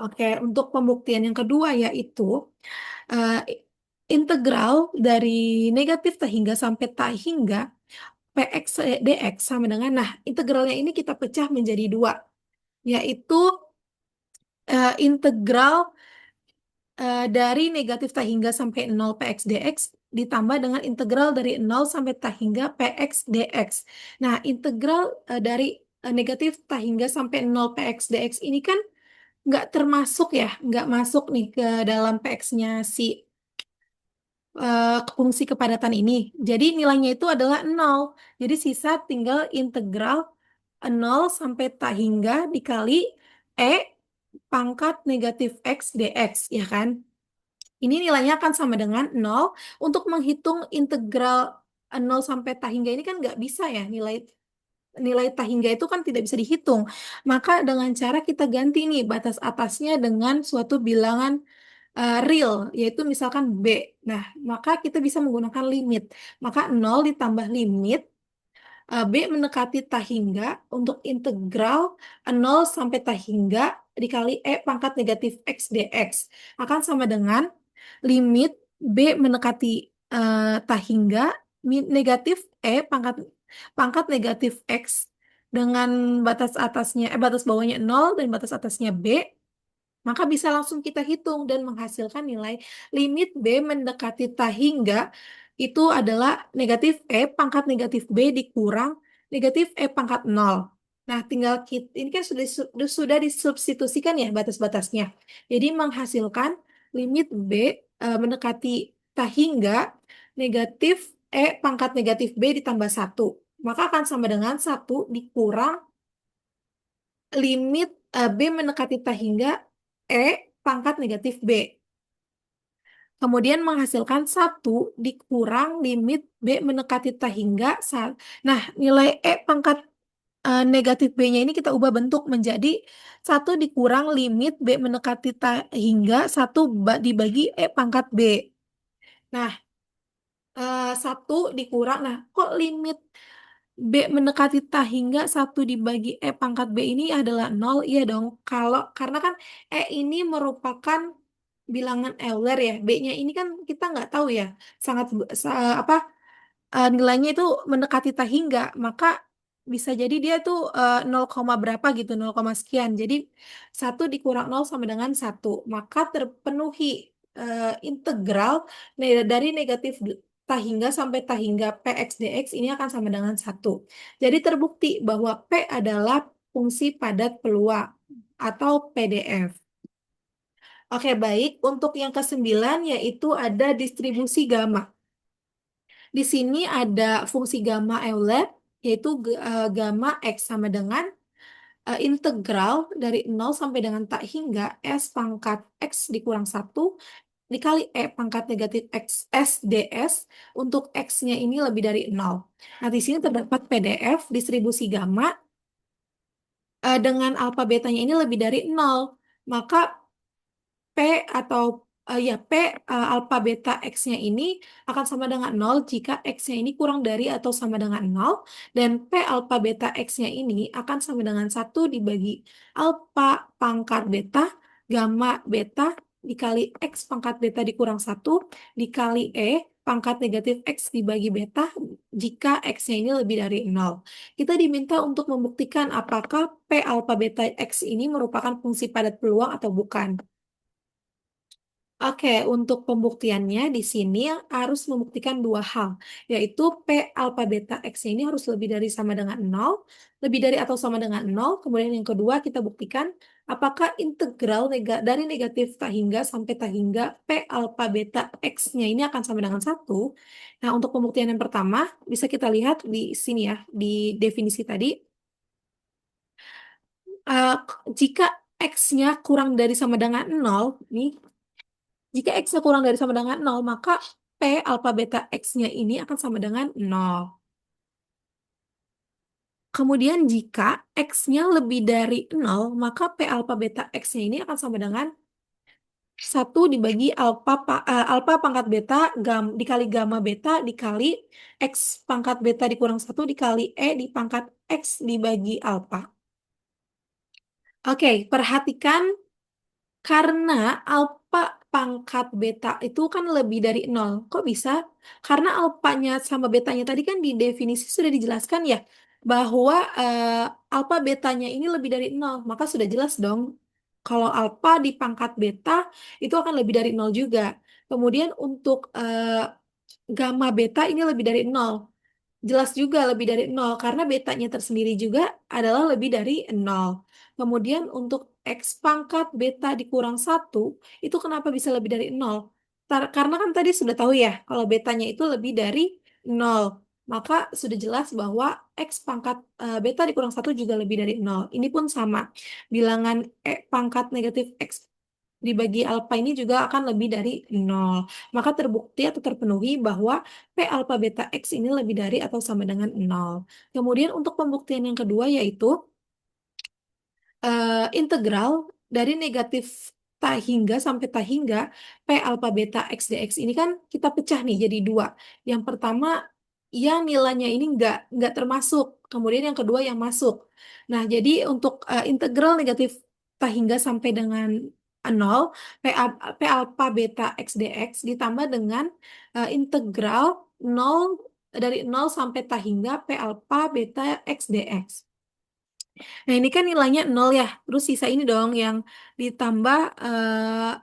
Oke, untuk pembuktian yang kedua yaitu eh, integral dari negatif tak hingga sampai tak hingga PX dx sama dengan, nah integralnya ini kita pecah menjadi dua, yaitu integral dari negatif tak hingga sampai 0 px dx ditambah dengan integral dari 0 sampai tak hingga px dx. Nah, integral dari negatif tak hingga sampai 0 px dx ini kan nggak termasuk ya, nggak masuk nih ke dalam px-nya si fungsi kepadatan ini. Jadi nilainya itu adalah 0. Jadi sisa tinggal integral 0 sampai tak hingga dikali E pangkat negatif X dx, ya kan? Ini nilainya akan sama dengan 0. Untuk menghitung integral 0 sampai tak hingga ini kan nggak bisa ya, nilai nilai tak hingga itu kan tidak bisa dihitung. Maka dengan cara kita ganti nih batas atasnya dengan suatu bilangan real, yaitu misalkan B. Nah, maka kita bisa menggunakan limit. Maka 0 ditambah limit B mendekati tak hingga untuk integral 0 sampai tak hingga dikali E pangkat negatif X dx akan sama dengan limit B mendekati tak hingga negatif E pangkat pangkat negatif X dengan batas atasnya batas bawahnya 0 dan batas atasnya B, maka bisa langsung kita hitung dan menghasilkan nilai limit B mendekati tak hingga itu adalah negatif E pangkat negatif B dikurang negatif E pangkat 0. Nah, tinggal kita, ini kan sudah disubstitusikan ya batas-batasnya. Jadi menghasilkan limit B mendekati tak hingga negatif E pangkat negatif B ditambah 1. Maka akan sama dengan 1 dikurang limit B mendekati tak hingga E pangkat negatif B. Kemudian menghasilkan 1 dikurang limit B mendekati tak hingga. Nah, nilai E pangkat negatif B-nya ini kita ubah bentuk menjadi 1 dikurang limit B mendekati tak hingga 1 dibagi E pangkat B. Nah, 1 dikurang, nah kok limit B mendekati tak hingga 1 dibagi E pangkat B ini adalah 0? Iya dong, karena kan E ini merupakan bilangan Euler ya. B-nya ini kan kita nggak tahu ya. Sangat apa nilainya itu mendekati tak hingga, maka bisa jadi dia tuh 0, berapa gitu, 0, sekian. Jadi 1 dikurang 0 sama dengan 1. Maka terpenuhi integral dari negatif tak hingga sampai tak hingga Px dx ini akan sama dengan 1. Jadi terbukti bahwa P adalah fungsi padat peluang atau PDF. Oke, baik. Untuk yang kesembilan yaitu ada distribusi gamma. Di sini ada fungsi gamma Euler, yaitu gamma X sama dengan integral dari 0 sampai dengan tak hingga S pangkat X dikurang 1 dikali E pangkat negatif X S ds untuk X-nya ini lebih dari 0. Nah, di sini terdapat PDF distribusi gamma dengan alfa betanya ini lebih dari 0. Maka P atau P alfa beta X-nya ini akan sama dengan 0 jika X-nya ini kurang dari atau sama dengan 0, dan P alfa beta X-nya ini akan sama dengan 1 dibagi alfa pangkat beta gamma beta dikali X pangkat beta dikurang satu dikali pangkat negatif X dibagi beta jika X-nya ini lebih dari nol. Kita diminta untuk membuktikan apakah P alfa beta X ini merupakan fungsi padat peluang atau bukan. Oke, untuk pembuktiannya di sini harus membuktikan dua hal, yaitu P alfa beta X ini harus lebih dari sama dengan nol, lebih dari atau sama dengan nol. Kemudian yang kedua kita buktikan apakah integral dari negatif tak hingga sampai tak hingga P alfa beta X-nya ini akan sama dengan satu. Nah, untuk pembuktian yang pertama bisa kita lihat di sini ya, di definisi tadi. Eh, Jika X-nya kurang dari sama dengan nol, nih jika X-nya kurang dari sama dengan nol, maka P alfa beta X-nya ini akan sama dengan nol. Kemudian jika X-nya lebih dari nol, maka P alfa beta X-nya ini akan sama dengan satu dibagi alfa pangkat beta dikali gamma beta dikali X pangkat beta dikurang satu dikali di pangkat X dibagi alfa. Oke, perhatikan karena alfa pangkat beta itu kan lebih dari nol. Kok bisa? Karena alfanya sama betanya tadi kan di definisi sudah dijelaskan ya, bahwa alfa betanya ini lebih dari nol. Maka sudah jelas dong, kalau alfa di pangkat beta itu akan lebih dari nol juga. Kemudian untuk gamma beta ini lebih dari nol. Jelas juga lebih dari nol karena betanya tersendiri juga adalah lebih dari nol. Kemudian untuk X pangkat beta dikurang satu itu kenapa bisa lebih dari nol? Karena kan tadi sudah tahu ya kalau betanya itu lebih dari nol. Maka sudah jelas bahwa X pangkat beta dikurang satu juga lebih dari nol. Ini pun sama. Bilangan pangkat negatif X dibagi alfa ini juga akan lebih dari nol. Maka terbukti atau terpenuhi bahwa P alfa beta X ini lebih dari atau sama dengan nol. Kemudian untuk pembuktian yang kedua yaitu integral dari negatif tak hingga sampai tak hingga P alfa beta X dx ini kan kita pecah nih jadi dua. Yang pertama yang nilainya ini nggak termasuk, kemudian yang kedua yang masuk. Nah, jadi untuk integral negatif tak hingga sampai dengan nol P alfa beta X dx ditambah dengan integral nol dari nol sampai tak hingga P alfa beta X dx. Nah, ini kan nilainya nol ya. Terus sisa ini dong yang ditambah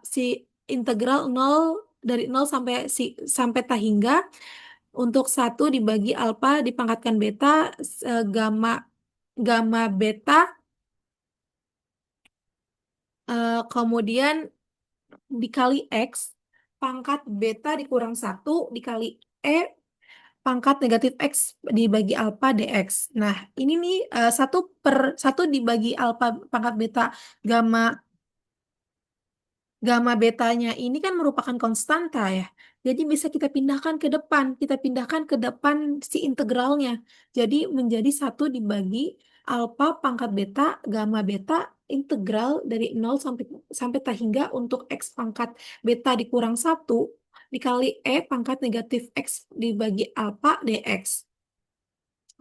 si integral nol dari nol sampai tak hingga untuk satu dibagi alfa dipangkatkan beta gamma gamma beta kemudian dikali X pangkat beta dikurang satu dikali pangkat negatif X dibagi alfa dx. Nah, ini nih satu per satu dibagi alfa pangkat beta gamma gamma betanya ini kan merupakan konstanta ya. Jadi bisa kita pindahkan ke depan si integralnya. Jadi menjadi satu dibagi alfa pangkat beta gamma beta integral dari nol sampai sampai tak hingga untuk X pangkat beta dikurang satu dikali pangkat negatif X dibagi alfa dx.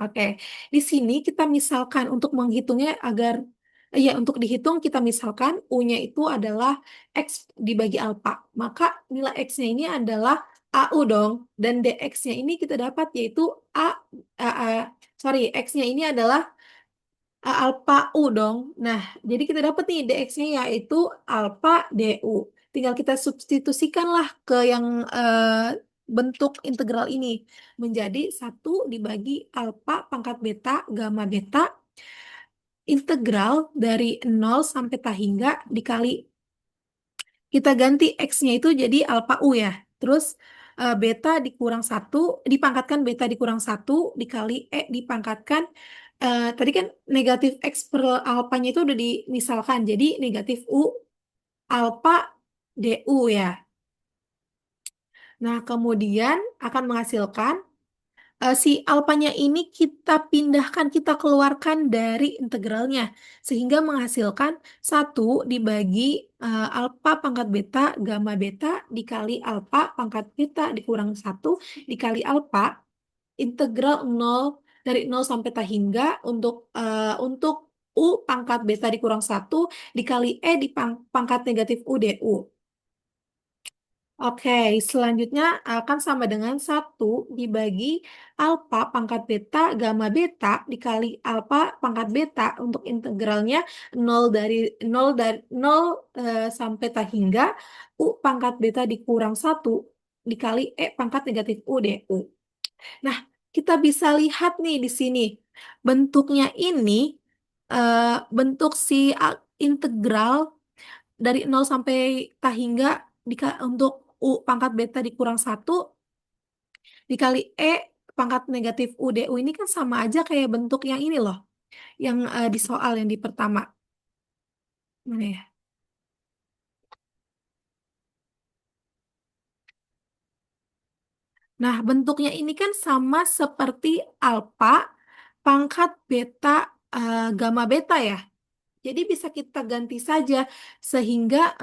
Oke, di sini kita misalkan untuk menghitungnya agar ya untuk dihitung kita misalkan U-nya itu adalah X dibagi alfa. Maka nilai X-nya ini adalah AU dong. Dan DX-nya ini kita dapat yaitu A sorry, X-nya ini adalah alfa U dong. Nah, jadi kita dapat nih DX-nya yaitu alfa DU. Tinggal kita substitusikanlah ke yang bentuk integral ini menjadi satu dibagi alfa pangkat beta gamma beta integral dari nol sampai tak hingga dikali kita ganti X-nya itu jadi alfa U ya. Terus beta dikurang satu dipangkatkan beta dikurang satu dikali dipangkatkan tadi kan negatif X per alfanya itu udah dimisalkan. Jadi negatif U alfa DU ya. Nah, kemudian akan menghasilkan si alfanya ini kita pindahkan, kita keluarkan dari integralnya. Sehingga menghasilkan satu dibagi alfa pangkat beta gamma beta dikali alfa pangkat beta dikurang satu dikali alfa integral nol dari nol sampai tak hingga untuk U pangkat beta dikurang satu dikali di pangkat negatif U du. Oke, selanjutnya akan sama dengan satu dibagi alfa pangkat beta gamma beta dikali alfa pangkat beta untuk integralnya nol sampai tak hingga U pangkat beta dikurang satu dikali E pangkat negatif U du. Nah, kita bisa lihat nih di sini bentuknya ini eh, bentuk si integral dari nol sampai tak hingga untuk U pangkat beta dikurang satu dikali E pangkat negatif U du ini kan sama aja kayak bentuk yang ini loh, yang di soal yang di pertama. Mana ya? Nah, bentuknya ini kan sama seperti alfa pangkat beta gamma beta ya. Jadi bisa kita ganti saja sehingga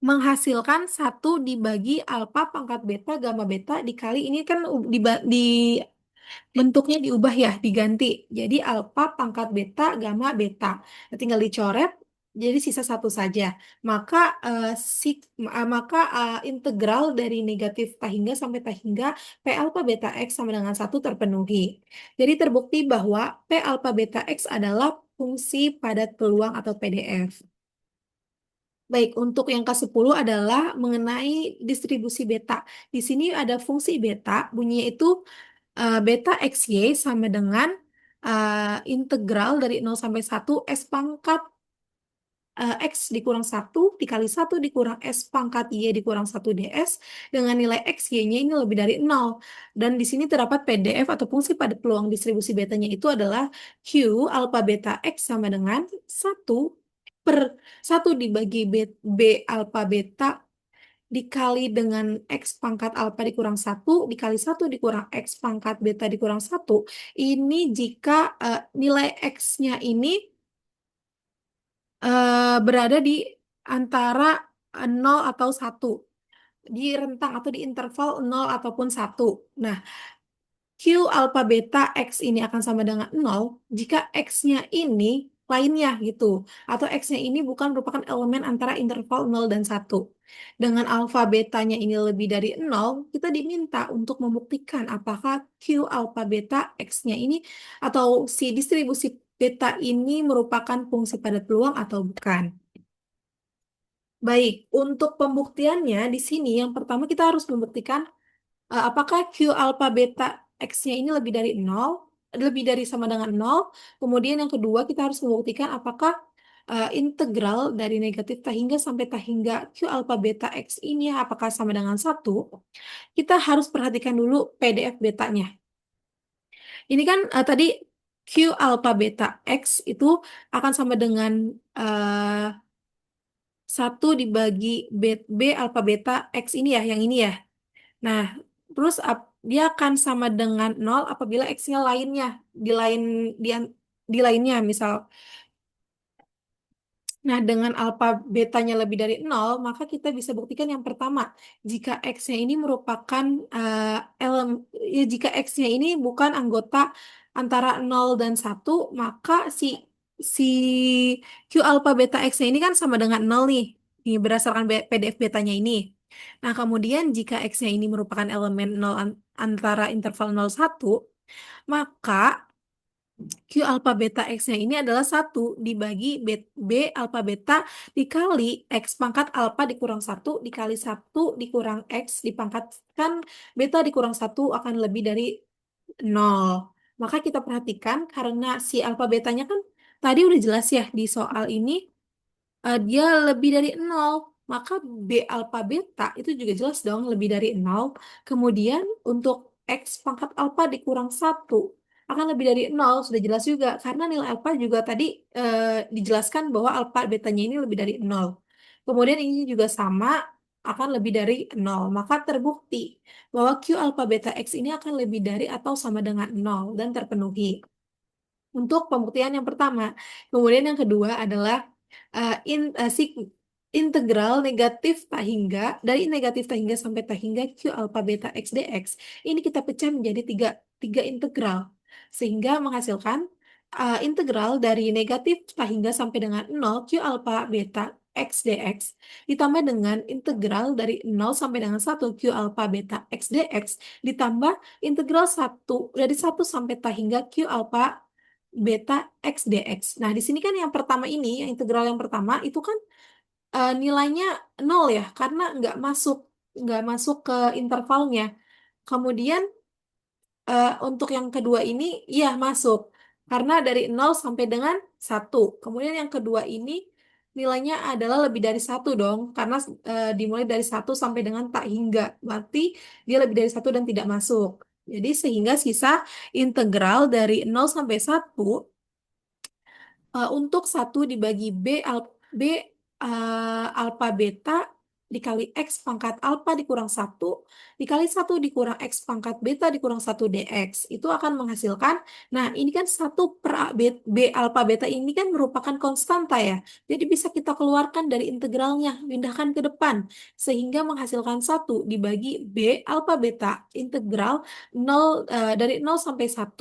menghasilkan satu dibagi alfa pangkat beta gamma beta dikali ini kan bentuknya diubah ya, diganti. Jadi alfa pangkat beta gamma beta. Nah, tinggal dicoret jadi sisa satu saja. Maka integral dari negatif tak hingga sampai tak hingga P alfa beta X sama dengan satu terpenuhi. Jadi terbukti bahwa P alfa beta X adalah fungsi padat peluang atau PDF. Baik, untuk yang ke-10 adalah mengenai distribusi beta. Di sini ada fungsi beta, bunyinya itu beta XY sama dengan integral dari 0 sampai 1 S pangkat X dikurang satu dikali satu dikurang S pangkat Y dikurang satu ds dengan nilai X, Y-nya ini lebih dari 0. Dan di sini terdapat PDF atau fungsi pada peluang distribusi betanya itu adalah Q alpha beta X sama dengan satu per satu dibagi B alpha beta dikali dengan X pangkat alfa dikurang satu dikali satu dikurang X pangkat beta dikurang satu. Ini jika nilai X-nya ini berada di antara 0 atau satu, di rentang atau di interval 0 ataupun satu. Nah, Q alpha beta X ini akan sama dengan 0 jika X-nya ini lainnya gitu. Atau X-nya ini bukan merupakan elemen antara interval 0 dan satu. Dengan alpha betanya ini lebih dari 0, kita diminta untuk membuktikan apakah Q alpha beta X-nya ini atau si distribusi beta ini merupakan fungsi padat peluang atau bukan. Baik, untuk pembuktiannya di sini yang pertama kita harus membuktikan apakah Q alpha beta X-nya ini lebih dari 0, lebih dari sama dengan 0. Kemudian yang kedua kita harus membuktikan apakah integral dari negatif tak hingga sampai tak hingga Q alpha beta X ini apakah sama dengan satu. Kita harus perhatikan dulu PDF betanya. Ini kan tadi Q alpha beta X itu akan sama dengan eh, 1 dibagi B alpha beta X ini ya, yang ini ya. Nah, terus dia akan sama dengan 0 apabila X-nya lainnya di lain di, di lainnya misal. Nah, dengan alfa betanya lebih dari 0, maka kita bisa buktikan yang pertama, jika X-nya ini merupakan jika X-nya ini bukan anggota antara 0 dan satu, maka si Q alfa beta X-nya ini kan sama dengan 0 nih. Ini berdasarkan PDF betanya ini. Nah, kemudian jika X-nya ini merupakan elemen 0 antara interval 0 1, maka Q alpha beta X-nya ini adalah satu dibagi B alpha beta dikali X pangkat alpha dikurang satu dikali satu dikurang X dipangkatkan beta dikurang satu akan lebih dari 0. Maka kita perhatikan karena si alpha betanya kan tadi udah jelas ya di soal ini dia lebih dari 0. Maka B alpha beta itu juga jelas dong lebih dari 0. Kemudian untuk X pangkat alpha dikurang satu akan lebih dari 0. Sudah jelas juga. Karena nilai alpha juga tadi dijelaskan bahwa alpha betanya ini lebih dari 0. Kemudian ini juga sama akan lebih dari 0. Maka terbukti bahwa Q alpha beta X ini akan lebih dari atau sama dengan 0 dan terpenuhi. Untuk pembuktian yang pertama. Kemudian yang kedua adalah integral negatif tak hingga dari negatif tak hingga sampai tak hingga Q alpha beta X dx. Ini kita pecah menjadi tiga integral sehingga menghasilkan integral dari negatif tak hingga sampai dengan 0 Q alpha beta X dx ditambah dengan integral dari 0 sampai dengan 1 Q alpha beta X dx ditambah integral dari 1 sampai hingga Q alpha beta X dx. Nah, di sini kan yang pertama ini, yang integral yang pertama itu kan nilainya 0 ya, karena nggak masuk ke intervalnya. Kemudian untuk yang kedua ini, iya masuk. Karena dari 0 sampai dengan 1. Kemudian yang kedua ini nilainya adalah lebih dari 1 dong. Karena dimulai dari 1 sampai dengan tak hingga. Berarti dia lebih dari 1 dan tidak masuk. Jadi sehingga sisa integral dari 0 sampai 1 untuk 1 dibagi B alpha beta dikali X pangkat alpha dikurang 1 dikali 1 dikurang X pangkat beta dikurang 1 dx. Itu akan menghasilkan, nah ini kan 1 per B alpha beta ini kan merupakan konstanta ya. Jadi bisa kita keluarkan dari integralnya, pindahkan ke depan. Sehingga menghasilkan 1 dibagi B alpha beta integral 0, dari 0 sampai 1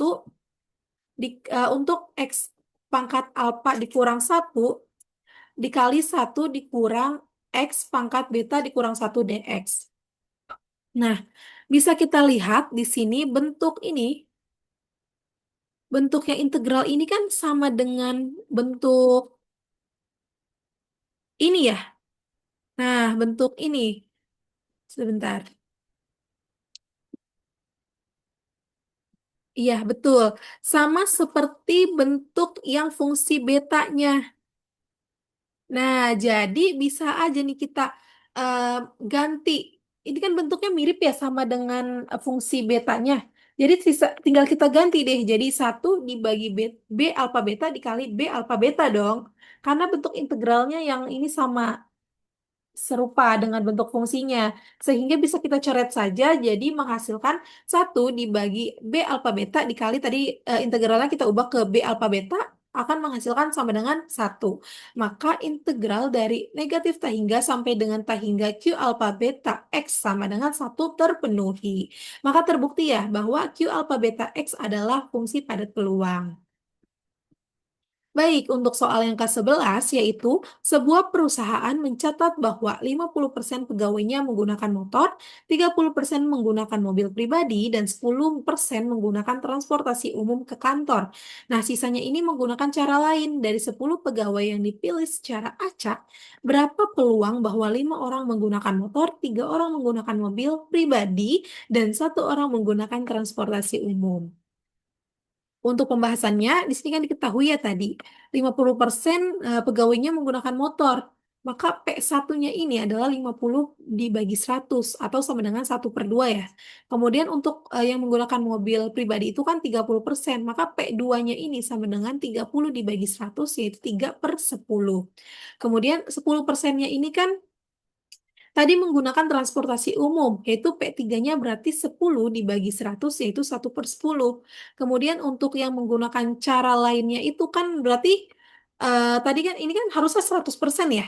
untuk X pangkat alpha dikurang 1 dikali 1 dikurang X pangkat beta dikurang 1 dx. Nah, bisa kita lihat di sini bentuknya integral ini kan sama dengan bentuk ini ya. Nah, bentuk ini. Sebentar. Iya, betul. Sama seperti bentuk yang fungsi betanya. Nah, jadi bisa aja nih kita eh, ganti. Ini kan bentuknya mirip ya sama dengan fungsi betanya. Jadi tinggal kita ganti deh. Jadi 1 dibagi B alpha beta dikali B alpha beta dong. Karena bentuk integralnya yang ini sama serupa dengan bentuk fungsinya. Sehingga bisa kita coret saja, jadi menghasilkan 1 dibagi B alpha beta dikali tadi integralnya kita ubah ke B alpha beta akan menghasilkan sama dengan 1. Maka integral dari negatif tak hingga sampai dengan tak hingga Q alpha beta X sama dengan 1 terpenuhi. Maka terbukti ya bahwa Q alpha beta X adalah fungsi padat peluang. Baik, untuk soal yang ke-11, yaitu sebuah perusahaan mencatat bahwa 50% pegawainya menggunakan motor, 30% menggunakan mobil pribadi, dan 10% menggunakan transportasi umum ke kantor. Nah, sisanya ini menggunakan cara lain. Dari 10 pegawai yang dipilih secara acak, berapa peluang bahwa 5 orang menggunakan motor, 3 orang menggunakan mobil pribadi, dan 1 orang menggunakan transportasi umum? Untuk pembahasannya, di sini kan diketahui ya tadi, 50% pegawainya menggunakan motor. Maka P1-nya ini adalah 50 dibagi 100 atau sama dengan 1/2 ya. Kemudian untuk yang menggunakan mobil pribadi itu kan 30%. Maka P2-nya ini sama dengan 30 dibagi 100 yaitu 3/10. Kemudian 10%-nya ini kan tadi menggunakan transportasi umum, yaitu P3-nya berarti 10 dibagi 100, yaitu 1/10. Kemudian untuk yang menggunakan cara lainnya itu kan berarti, tadi kan ini kan harusnya 100% ya.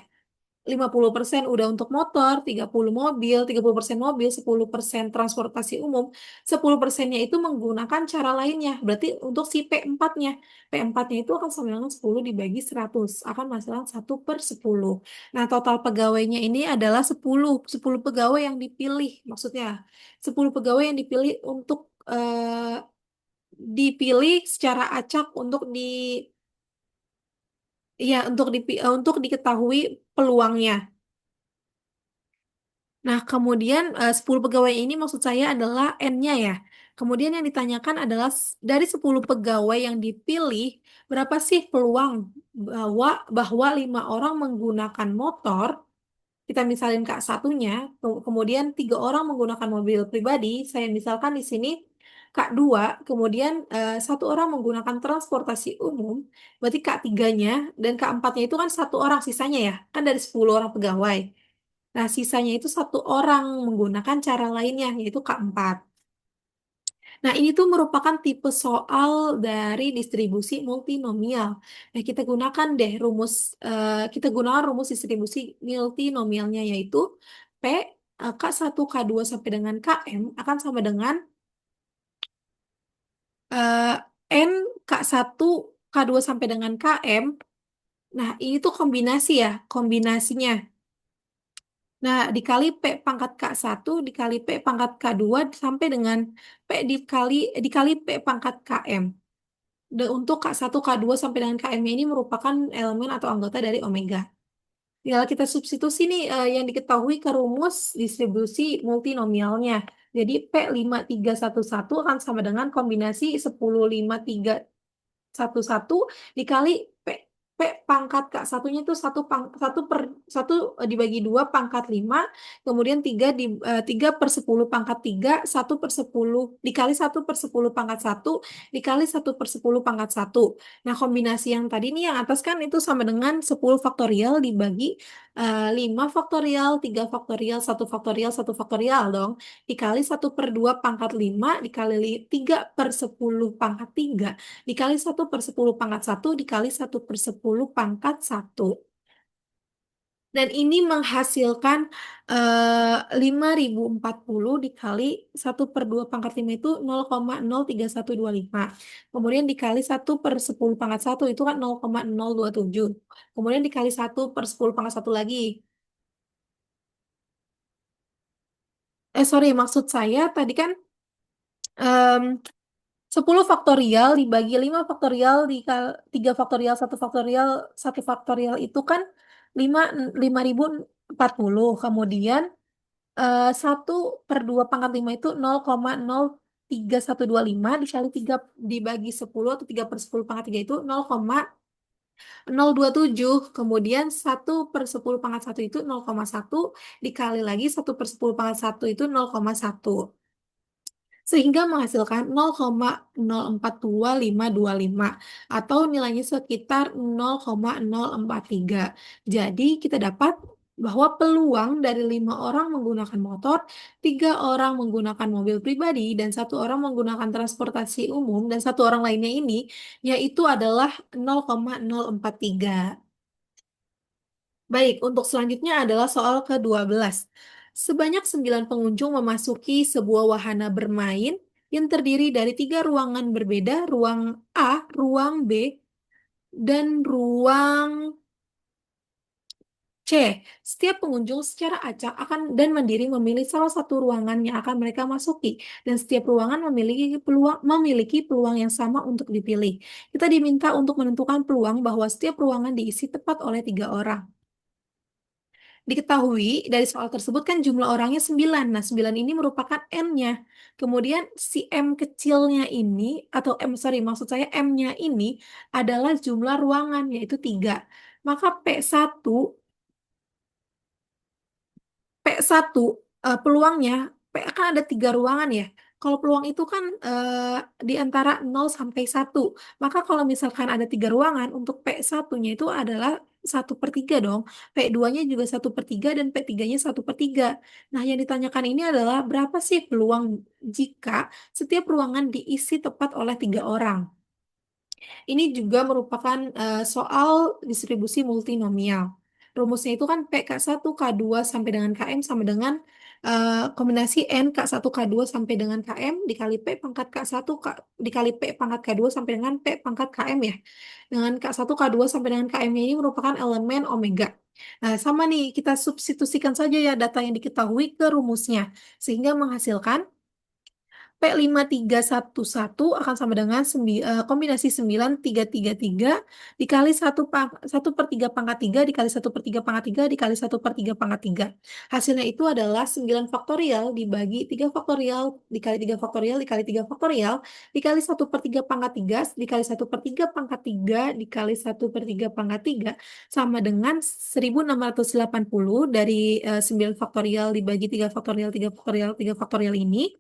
50% udah untuk motor, 30 mobil, 30% mobil, 10% transportasi umum, 10%-nya itu menggunakan cara lainnya. Berarti untuk si P4-nya, P4-nya itu akan sama dengan 10 dibagi 100, akan menghasilkan 1/10. Nah, total pegawainya ini adalah 10 pegawai yang dipilih, maksudnya 10 pegawai yang dipilih dipilih secara acak ya, untuk diketahui peluangnya. Nah, kemudian 10 pegawai ini maksud saya adalah N-nya ya. Kemudian yang ditanyakan adalah dari 10 pegawai yang dipilih, berapa sih peluang bahwa 5 orang menggunakan motor, kita misalin Kak satunya, kemudian 3 orang menggunakan mobil pribadi, saya misalkan di sini Kak 2, kemudian 1 orang menggunakan transportasi umum, berarti Kak 3-nya, dan Kak 4-nya itu kan 1 orang sisanya ya, kan dari 10 orang pegawai. Nah, sisanya itu 1 orang menggunakan cara lainnya, yaitu K4. Nah, ini tuh merupakan tipe soal dari distribusi multinomial. Nah, kita gunakan rumus distribusi multinomialnya, yaitu P, K1, K2 sampai dengan Km akan sama dengan eh, N K1, K2 sampai dengan Km Nah, ini tuh kombinasi ya, kombinasinya. Nah, dikali P pangkat K1 dikali P pangkat K2 sampai dengan dikali P pangkat Km. Untuk K1, K2 sampai dengan Km ini merupakan elemen atau anggota dari omega. Tinggal kita substitusi nih yang diketahui ke rumus distribusi multinomialnya. Jadi P5311 akan sama dengan kombinasi 105311 dikali P P pangkat K satunya itu satu per satu dibagi dua pangkat 5, kemudian 3 per 10 pangkat 3, 1/10 dikali 1/10 pangkat 1 dikali 1/10 pangkat 1. Nah, kombinasi yang tadi nih yang atas kan itu sama dengan 10 faktorial dibagi 5 faktorial, 3 faktorial, 1 faktorial, 1 faktorial dong. Dikali 1/2 pangkat 5 dikali 3/10 pangkat 3 dikali 1/10 pangkat 1 dikali 1/10 pangkat 1. Dan ini menghasilkan 5040 dikali 1/2 pangkat 5 itu 0,03125. Kemudian dikali 1/10 pangkat 1 itu kan 0,027. Kemudian dikali 1/10 pangkat 1 lagi. Sorry, maksud saya tadi kan em, 10 faktorial dibagi 5 faktorial dikali 3 faktorial, 1 faktorial itu kan 5, 5040. Kemudian 1/2 pangkat 5 itu 0,03125 dikali 3 dibagi 10 atau 3/10 pangkat 3 itu 0,027. Kemudian 1/10 pangkat 1 itu 0,1 dikali lagi 1/10 pangkat 1 itu 0,1 sehingga menghasilkan 0,042525 atau nilainya sekitar 0,043. Jadi kita dapat bahwa peluang dari 5 orang menggunakan motor, 3 orang menggunakan mobil pribadi, dan 1 orang menggunakan transportasi umum, dan 1 orang lainnya ini, yaitu adalah 0,043. Baik, untuk selanjutnya adalah soal ke-12. Sebanyak 9 pengunjung memasuki sebuah wahana bermain yang terdiri dari 3 ruangan berbeda, ruang A, ruang B, dan ruang C. Setiap pengunjung secara acak akan dan mandiri memilih salah satu ruangan yang akan mereka masuki, dan setiap ruangan memiliki peluang yang sama untuk dipilih. Kita diminta untuk menentukan peluang bahwa setiap ruangan diisi tepat oleh 3 orang. Diketahui dari soal tersebut kan jumlah orangnya 9. Nah, 9 ini merupakan N-nya. Kemudian si M kecilnya ini, atau sorry, maksud saya M-nya ini adalah jumlah ruangan, yaitu 3. Maka P1 peluangnya, P kan ada 3 ruangan ya. Kalau peluang itu kan di antara 0 sampai 1. Maka kalau misalkan ada 3 ruangan, untuk P1-nya itu adalah 1/3 dong. P2-nya juga 1/3 dan P3-nya 1/3. Nah, yang ditanyakan ini adalah berapa sih peluang jika setiap ruangan diisi tepat oleh 3 orang. Ini juga merupakan soal distribusi multinomial. Rumusnya itu kan PK1, K2 sampai dengan KM sama dengan kombinasi N K1, K2 sampai dengan KM dikali P pangkat K1, dikali P pangkat K2 sampai dengan P pangkat KM ya. Dengan K1, K2 sampai dengan KM ini merupakan elemen omega. Nah, sama nih, kita substitusikan saja ya data yang diketahui ke rumusnya. Sehingga menghasilkan P5311 akan sama dengan kombinasi 9333 dikali 1/3 pangkat 3 dikali 1/3 pangkat 3 dikali 1/3 pangkat 3. Hasilnya itu adalah 9 faktorial dibagi 3 faktorial dikali 3 faktorial dikali 3 faktorial dikali 1/3 pangkat 3 dikali 1/3 pangkat 3 dikali 1/3 pangkat 3 sama dengan 1680 dari 9 faktorial dibagi 3 faktorial 3 faktorial 3 faktorial ini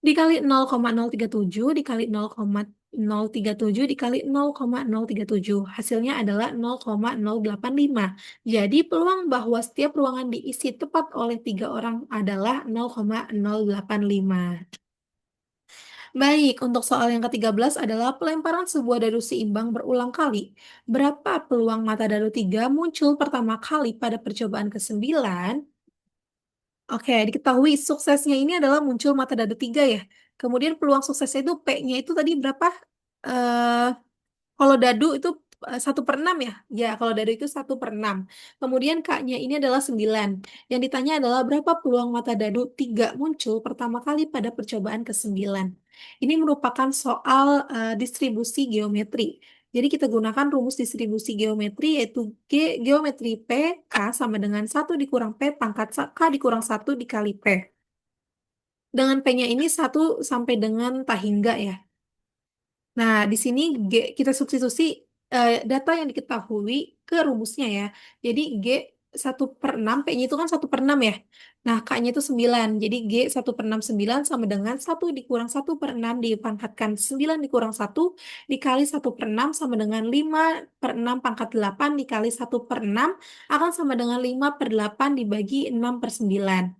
dikali 0,037 dikali 0,037 dikali 0,037. Hasilnya adalah 0,085. Jadi peluang bahwa setiap ruangan diisi tepat oleh 3 orang adalah 0,085. Baik, untuk soal yang ke-13 adalah pelemparan sebuah dadu seimbang berulang kali. Berapa peluang mata dadu 3 muncul pertama kali pada percobaan ke-9? Oke, diketahui suksesnya ini adalah muncul mata dadu 3 ya. Kemudian peluang suksesnya itu P-nya itu tadi berapa? Eh kalau dadu itu 1/6 ya? Ya, kalau dadu itu 1/6. Kemudian K-nya ini adalah 9. Yang ditanya adalah berapa peluang mata dadu 3 muncul pertama kali pada percobaan ke-9. Ini merupakan soal distribusi geometri. Jadi kita gunakan rumus distribusi geometri yaitu geometri P, K sama dengan 1 dikurang P pangkat K dikurang 1 dikali P. Dengan P-nya ini 1 sampai dengan tak hingga ya. Nah, di sini kita substitusi data yang diketahui ke rumusnya ya. Jadi G1/6, P-nya itu kan 1/6 ya. Nah, K-nya itu 9. Jadi G1/6 9 sama dengan 1 dikurang 1/6 dipangkatkan 9 dikurang 1 dikali 1/6 sama dengan 5/6 pangkat 8 dikali 1/6 akan sama dengan 5/8 dibagi 6/9.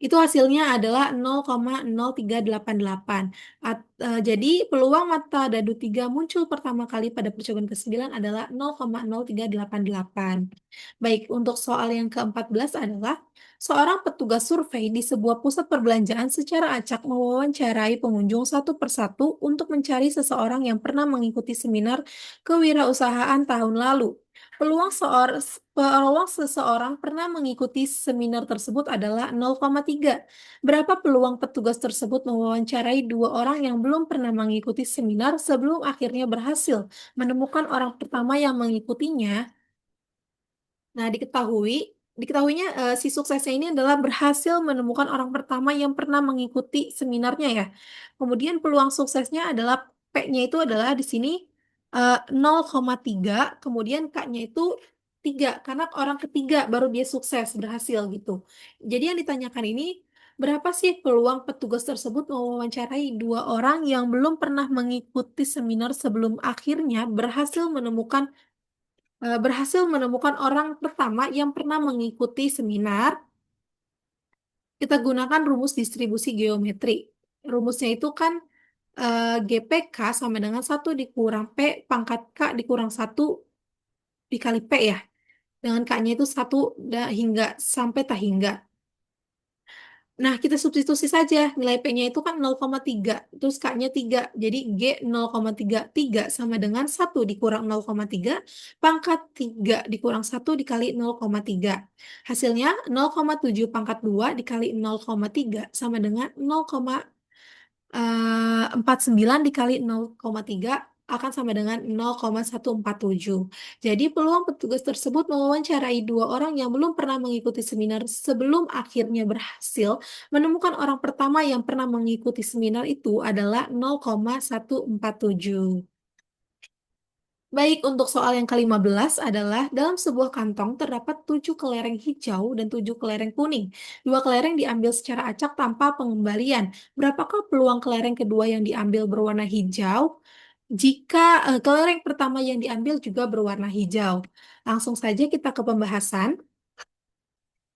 Itu hasilnya adalah 0,0388. Jadi peluang mata dadu 3 muncul pertama kali pada percobaan ke-9 adalah 0,0388. Baik, untuk soal yang ke-14 adalah seorang petugas survei di sebuah pusat perbelanjaan secara acak mewawancarai pengunjung satu persatu untuk mencari seseorang yang pernah mengikuti seminar kewirausahaan tahun lalu. Peluang seseorang pernah mengikuti seminar tersebut adalah 0,3. Berapa peluang petugas tersebut mewawancarai 2 orang yang belum pernah mengikuti seminar sebelum akhirnya berhasil menemukan orang pertama yang mengikutinya? Nah, diketahuinya si suksesnya ini adalah berhasil menemukan orang pertama yang pernah mengikuti seminarnya ya. Kemudian peluang suksesnya adalah P-nya itu adalah di sini 0,3, kemudian K-nya itu 3 karena orang ketiga baru dia sukses berhasil gitu. Jadi yang ditanyakan ini berapa sih peluang petugas tersebut mewawancarai 2 orang yang belum pernah mengikuti seminar sebelum akhirnya berhasil menemukan orang pertama yang pernah mengikuti seminar. Kita gunakan rumus distribusi geometri. Rumusnya itu kan GPK sama dengan 1 dikurang P pangkat K dikurang 1 dikali P ya. Dengan K-nya itu 1 hingga sampai tak hingga. Nah, kita substitusi saja. Nilai P-nya itu kan 0,3. Terus K-nya 3. Jadi G 0,33 sama dengan 1 dikurang 0,3. Pangkat 3 dikurang 1 dikali 0,3. Hasilnya 0,7 pangkat 2 dikali 0,3 sama dengan 0,49 dikali 0,3 akan sama dengan 0,147. Jadi peluang petugas tersebut mewawancarai 2 orang yang belum pernah mengikuti seminar sebelum akhirnya berhasil menemukan orang pertama yang pernah mengikuti seminar itu adalah 0,147. Baik, untuk soal yang ke-15 adalah dalam sebuah kantong terdapat 7 kelereng hijau dan 7 kelereng kuning. 2 kelereng diambil secara acak tanpa pengembalian. Berapakah peluang kelereng kedua yang diambil berwarna hijau jika kelereng pertama yang diambil juga berwarna hijau? Langsung saja kita ke pembahasan.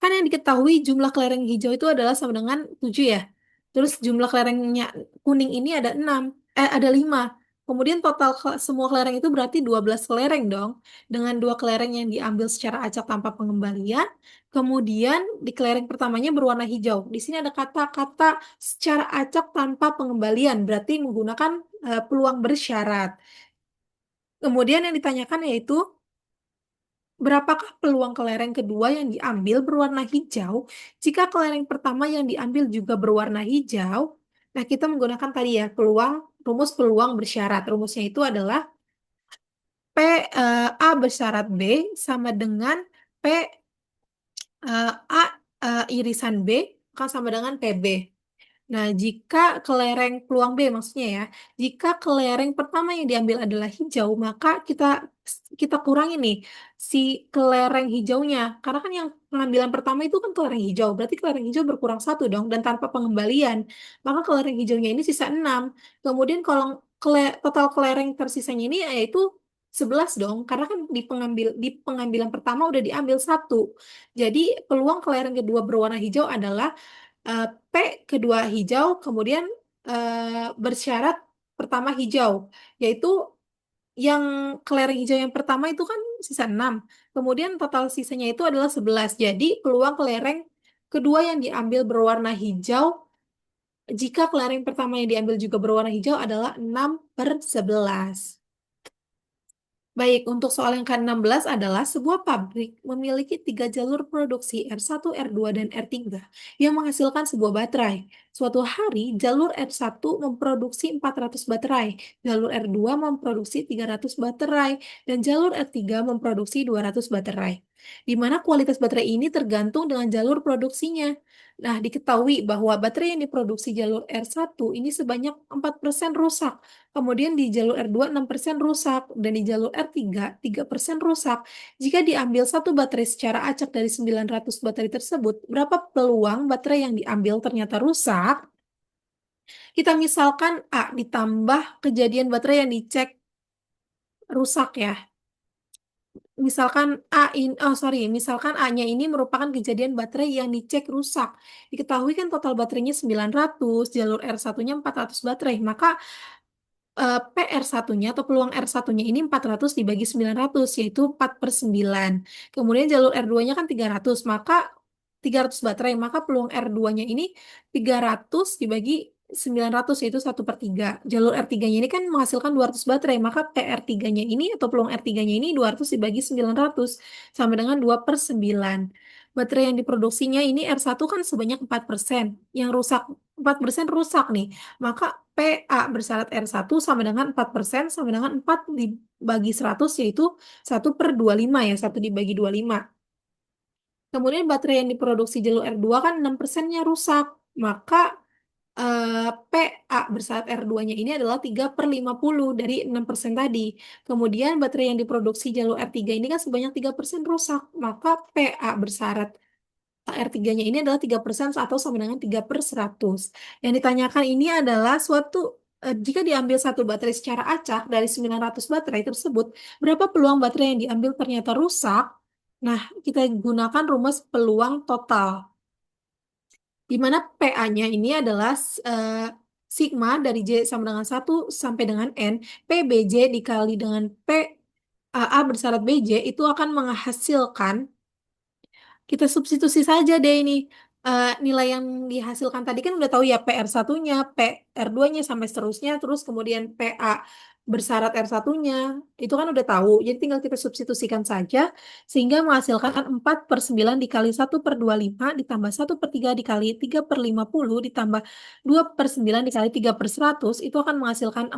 Kan yang diketahui jumlah kelereng hijau itu adalah sama dengan 7 ya. Terus jumlah kelerengnya kuning ini ada 6, ada 5. Kemudian total semua kelereng itu berarti 12 kelereng dong. Dengan 2 kelereng yang diambil secara acak tanpa pengembalian. Kemudian di kelereng pertamanya berwarna hijau. Di sini ada kata-kata secara acak tanpa pengembalian. Berarti menggunakan peluang bersyarat. Kemudian yang ditanyakan yaitu berapakah peluang kelereng kedua yang diambil berwarna hijau jika kelereng pertama yang diambil juga berwarna hijau? Nah, kita menggunakan tadi ya rumus peluang bersyarat. Rumusnya itu adalah P A bersyarat B sama dengan P A irisan B akan sama dengan PB. Nah, jika kelereng peluang B maksudnya ya, jika kelereng pertama yang diambil adalah hijau, maka kita kurangi nih si kelereng hijaunya. Karena kan yang pengambilan pertama itu kan kelereng hijau, berarti kelereng hijau berkurang 1 dong, dan tanpa pengembalian. Maka kelereng hijaunya ini sisa 6. Kemudian kalau total kelereng tersisanya ini yaitu 11 dong, karena kan di pengambilan pertama udah diambil 1. Jadi peluang kelereng kedua berwarna hijau adalah P kedua hijau, kemudian bersyarat pertama hijau, yaitu yang kelereng hijau yang pertama itu kan sisa 6. Kemudian total sisanya itu adalah 11. Jadi peluang kelereng kedua yang diambil berwarna hijau, jika kelereng pertama yang diambil juga berwarna hijau adalah 6/11. Baik, untuk soal yang ke-16 adalah sebuah pabrik memiliki tiga jalur produksi R1, R2, dan R3 yang menghasilkan sebuah baterai. Suatu hari, jalur R1 memproduksi 400 baterai, jalur R2 memproduksi 300 baterai, dan jalur R3 memproduksi 200 baterai. Di mana kualitas baterai ini tergantung dengan jalur produksinya. Nah, diketahui bahwa baterai yang diproduksi jalur R1 ini sebanyak 4% rusak. Kemudian di jalur R2 6% rusak dan di jalur R3 3% rusak. Jika diambil satu baterai secara acak dari 900 baterai tersebut, berapa peluang baterai yang diambil ternyata rusak? Kita misalkan A ditambah kejadian baterai yang dicek rusak ya. Misalkan misalkan A-nya ini merupakan kejadian baterai yang dicek rusak. Diketahui kan total baterainya 900, jalur R1-nya 400 baterai, maka PR1-nya atau peluang R1-nya ini 400 dibagi 900, yaitu 4/9. Kemudian jalur R2-nya kan 300, maka 300 baterai, maka peluang R2-nya ini 300 dibagi 900, yaitu 1/3. Jalur R3-nya ini kan menghasilkan 200 baterai, maka PR3-nya ini atau peluang R3-nya ini 200 dibagi 900, sama dengan 2/9. Baterai yang diproduksinya ini R1 kan sebanyak 4%, yang rusak 4% rusak nih. Maka PA bersyarat R1 sama dengan 4% sama dengan 4 dibagi 100 yaitu 1/25 ya, 1 dibagi 25. Kemudian baterai yang diproduksi jalur R2 kan 6%-nya rusak. Maka PA bersyarat R2-nya ini adalah 3/50 dari 6% tadi. Kemudian baterai yang diproduksi jalur R3 ini kan sebanyak 3% rusak. Maka PA bersyarat R3-nya ini adalah 3% atau sama dengan 3/100. Yang ditanyakan ini adalah jika diambil satu baterai secara acak dari 900 baterai tersebut, berapa peluang baterai yang diambil ternyata rusak? Nah, kita gunakan rumus peluang total, di mana PA-nya ini adalah sigma dari J sama dengan 1 sampai dengan N, PBJ dikali dengan PAA bersyarat BJ itu akan menghasilkan. Kita substitusi saja deh ini. Nilai yang dihasilkan tadi kan udah tahu ya, PR1-nya, PR2-nya sampai seterusnya, terus kemudian PA bersyarat R1-nya, itu kan udah tahu. Jadi tinggal kita substitusikan saja sehingga menghasilkan 4/9 dikali 1/25 ditambah 1/3 dikali 3/50 ditambah 2/9 dikali 3/100 itu akan menghasilkan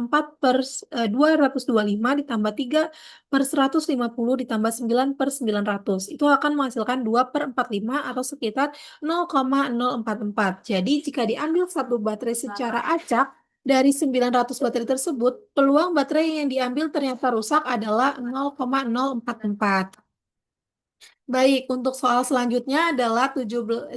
225 ditambah 3/150 ditambah 9/900. Itu akan menghasilkan 2/45 atau sekitar 0,044. Jadi jika diambil satu baterai secara acak dari 900 baterai tersebut, peluang baterai yang diambil ternyata rusak adalah 0,044. Baik, untuk soal selanjutnya adalah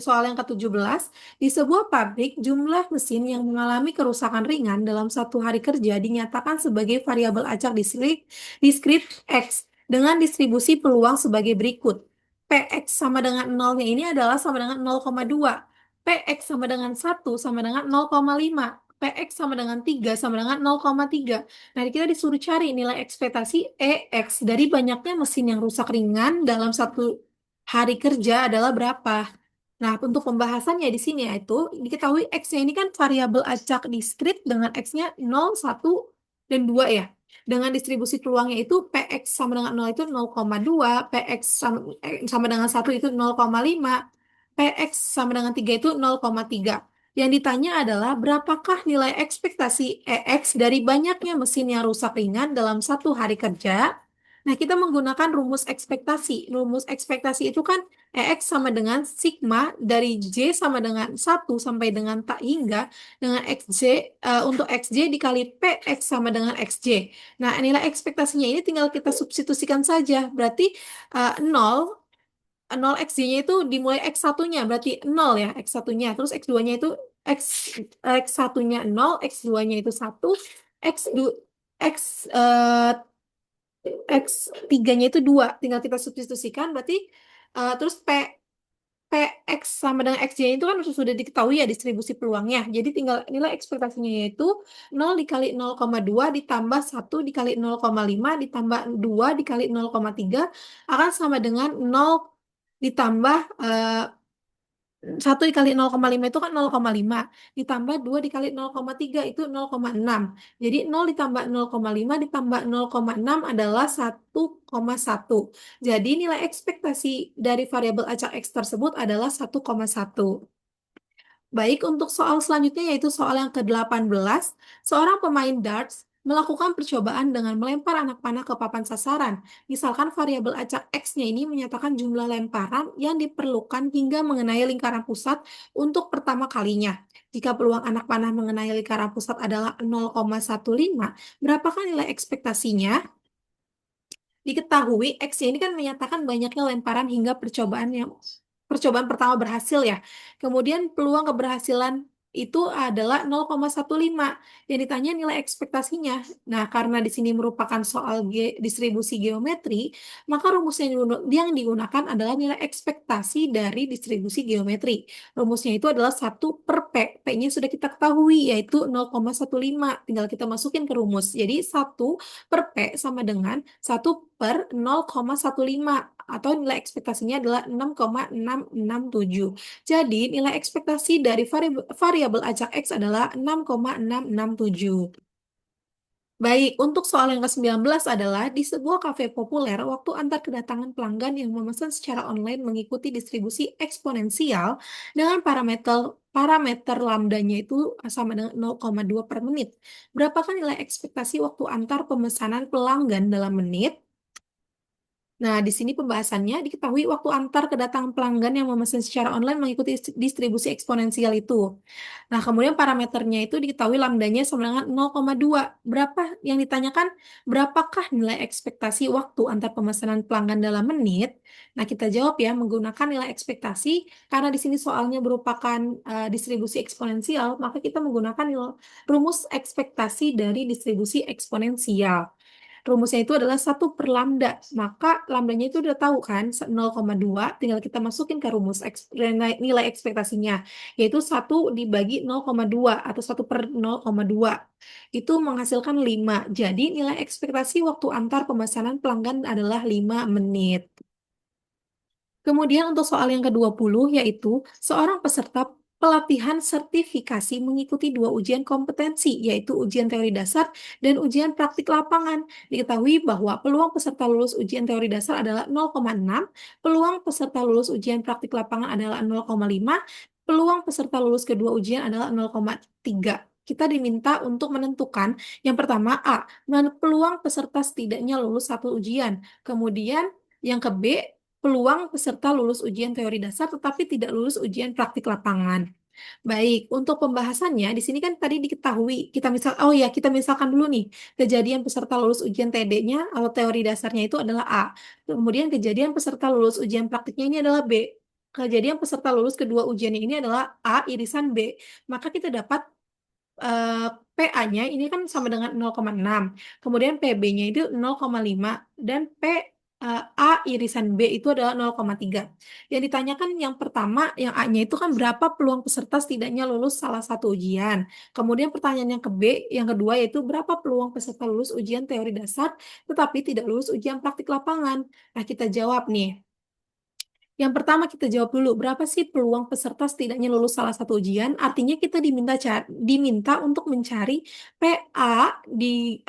soal yang ke-17. Di sebuah pabrik, jumlah mesin yang mengalami kerusakan ringan dalam satu hari kerja dinyatakan sebagai variabel acak diskrit X dengan distribusi peluang sebagai berikut. PX sama dengan nolnya ini adalah sama dengan 0,2. PX sama dengan 1 sama dengan 0,5. PX sama dengan 3 sama dengan 0,3. Nah, kita disuruh cari nilai ekspektasi EX dari banyaknya mesin yang rusak ringan dalam satu hari kerja adalah berapa. Nah, untuk pembahasannya di sini yaitu diketahui X-nya ini kan variabel acak diskrit dengan X-nya 0, 1, dan 2 ya. Dengan distribusi peluangnya itu PX sama dengan 0 itu 0,2, PX sama dengan 1 itu 0,5, PX sama dengan 3 itu 0,3. Yang ditanya adalah berapakah nilai ekspektasi EX dari banyaknya mesin yang rusak ringan dalam satu hari kerja? Nah, kita menggunakan rumus ekspektasi. Rumus ekspektasi itu kan EX sama dengan sigma dari J sama dengan 1 sampai dengan tak hingga dengan XJ, untuk XJ dikali PX sama dengan XJ. Nah, nilai ekspektasinya ini tinggal kita substitusikan saja. Berarti 0 0 XJ-nya itu dimulai X1-nya, berarti 0 ya X1-nya. Terus X2-nya itu X X1-nya 0, X2-nya itu 1, X2 X X3-nya itu 2. Tinggal kita substitusikan berarti terus PX sama dengan XJ itu kan sudah diketahui ya distribusi peluangnya. Jadi tinggal nilai ekspektasinya yaitu 0 dikali 0,2 ditambah 1 dikali 0,5 ditambah 2 dikali 0,3 akan sama dengan 0 ditambah 1 dikali 0,5 itu kan 0,5. Ditambah 2 dikali 0,3 itu 0,6. Jadi 0 ditambah 0,5 ditambah 0,6 adalah 1,1. Jadi nilai ekspektasi dari variabel acak X tersebut adalah 1,1. Baik, untuk soal selanjutnya yaitu soal yang ke-18. Seorang pemain darts melakukan percobaan dengan melempar anak panah ke papan sasaran. Misalkan variabel acak X-nya ini menyatakan jumlah lemparan yang diperlukan hingga mengenai lingkaran pusat untuk pertama kalinya. Jika peluang anak panah mengenai lingkaran pusat adalah 0,15, berapakah nilai ekspektasinya? Diketahui X ini kan menyatakan banyaknya lemparan hingga percobaan pertama berhasil ya. Kemudian peluang keberhasilan itu adalah 0,15. Yang ditanya nilai ekspektasinya. Nah, karena di sini merupakan soal distribusi geometri, maka rumus yang digunakan adalah nilai ekspektasi dari distribusi geometri. Rumusnya itu adalah 1/P. P-nya sudah kita ketahui, yaitu 0,15. Tinggal kita masukin ke rumus. Jadi 1/P sama dengan 1/0,15 atau nilai ekspektasinya adalah 6,667. Jadi nilai ekspektasi dari variabel acak X adalah 6,667. Baik, untuk soal yang ke-19 adalah di sebuah kafe populer, waktu antar kedatangan pelanggan yang memesan secara online mengikuti distribusi eksponensial dengan parameter parameter lambdanya itu sama dengan 0,2 per menit. Berapakah nilai ekspektasi waktu antar pemesanan pelanggan dalam menit? Nah, di sini pembahasannya diketahui waktu antar kedatangan pelanggan yang memesan secara online mengikuti distribusi eksponensial itu. Nah, kemudian parameternya itu diketahui lambdanya sama dengan 0,2. Berapa yang ditanyakan? Berapakah nilai ekspektasi waktu antar pemesanan pelanggan dalam menit? Nah, kita jawab ya menggunakan nilai ekspektasi karena di sini soalnya merupakan distribusi eksponensial, maka kita menggunakan rumus ekspektasi dari distribusi eksponensial. Rumusnya itu adalah 1/lambda. Maka lambdanya itu udah tahu kan, 0,2, tinggal kita masukin ke rumus nilai ekspektasinya, yaitu 1 dibagi 0,2 atau 1/0,2. Itu menghasilkan 5. Jadi nilai ekspektasi waktu antar pemesanan pelanggan adalah 5 menit. Kemudian untuk soal yang ke-20, yaitu seorang peserta pelatihan sertifikasi mengikuti 2 ujian kompetensi, yaitu ujian teori dasar dan ujian praktik lapangan. Diketahui bahwa peluang peserta lulus ujian teori dasar adalah 0,6, peluang peserta lulus ujian praktik lapangan adalah 0,5, peluang peserta lulus kedua ujian adalah 0,3. Kita diminta untuk menentukan yang pertama A, peluang peserta setidaknya lulus 1 ujian. Kemudian yang ke B, peluang peserta lulus ujian teori dasar tetapi tidak lulus ujian praktik lapangan. Baik, untuk pembahasannya di sini kan tadi diketahui kita misalkan dulu nih kejadian peserta lulus ujian TD-nya atau teori dasarnya itu adalah A. Kemudian kejadian peserta lulus ujian praktiknya ini adalah B. Kejadian peserta lulus kedua ujiannya ini adalah A irisan B. Maka kita dapat PA-nya ini kan sama dengan 0,6. Kemudian PB-nya itu 0,5 dan A irisan B itu adalah 0,3. Yang ditanyakan yang pertama, yang A-nya itu kan berapa peluang peserta setidaknya lulus salah satu ujian. Kemudian pertanyaan yang ke B, yang kedua yaitu berapa peluang peserta lulus ujian teori dasar tetapi tidak lulus ujian praktik lapangan. Nah, kita jawab nih. Yang pertama kita jawab dulu, berapa sih peluang peserta setidaknya lulus salah satu ujian? Artinya kita diminta untuk mencari PA di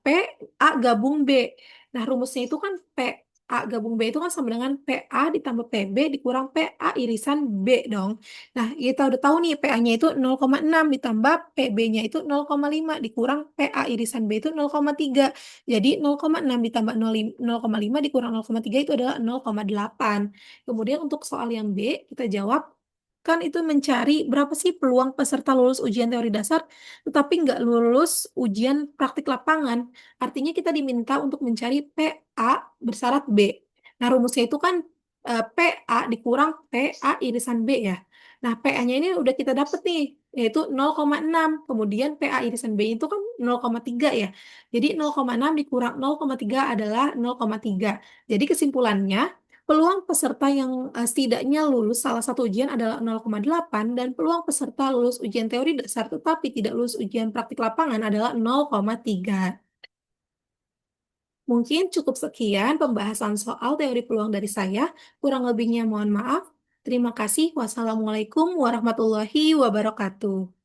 PA gabung B. Nah, rumusnya itu kan PA gabung B itu kan sama dengan PA ditambah PB dikurang PA irisan B dong. Nah, kita udah tahu nih PA-nya itu 0,6 ditambah PB-nya itu 0,5 dikurang PA irisan B itu 0,3. Jadi 0,6 ditambah 0,5 dikurang 0,3 itu adalah 0,8. Kemudian untuk soal yang B, kita jawab, kan itu mencari berapa sih peluang peserta lulus ujian teori dasar, tetapi nggak lulus ujian praktik lapangan. Artinya kita diminta untuk mencari PA bersyarat B. Nah, rumusnya itu kan PA dikurang PA irisan B ya. Nah, PA-nya ini udah kita dapet nih, yaitu 0,6. Kemudian PA irisan B itu kan 0,3 ya. Jadi 0,6 dikurang 0,3 adalah 0,3. Jadi kesimpulannya, peluang peserta yang setidaknya lulus salah satu ujian adalah 0,8 dan peluang peserta lulus ujian teori dasar tetapi tidak lulus ujian praktik lapangan adalah 0,3. Mungkin cukup sekian pembahasan soal teori peluang dari saya. Kurang lebihnya mohon maaf. Terima kasih. Wassalamualaikum warahmatullahi wabarakatuh.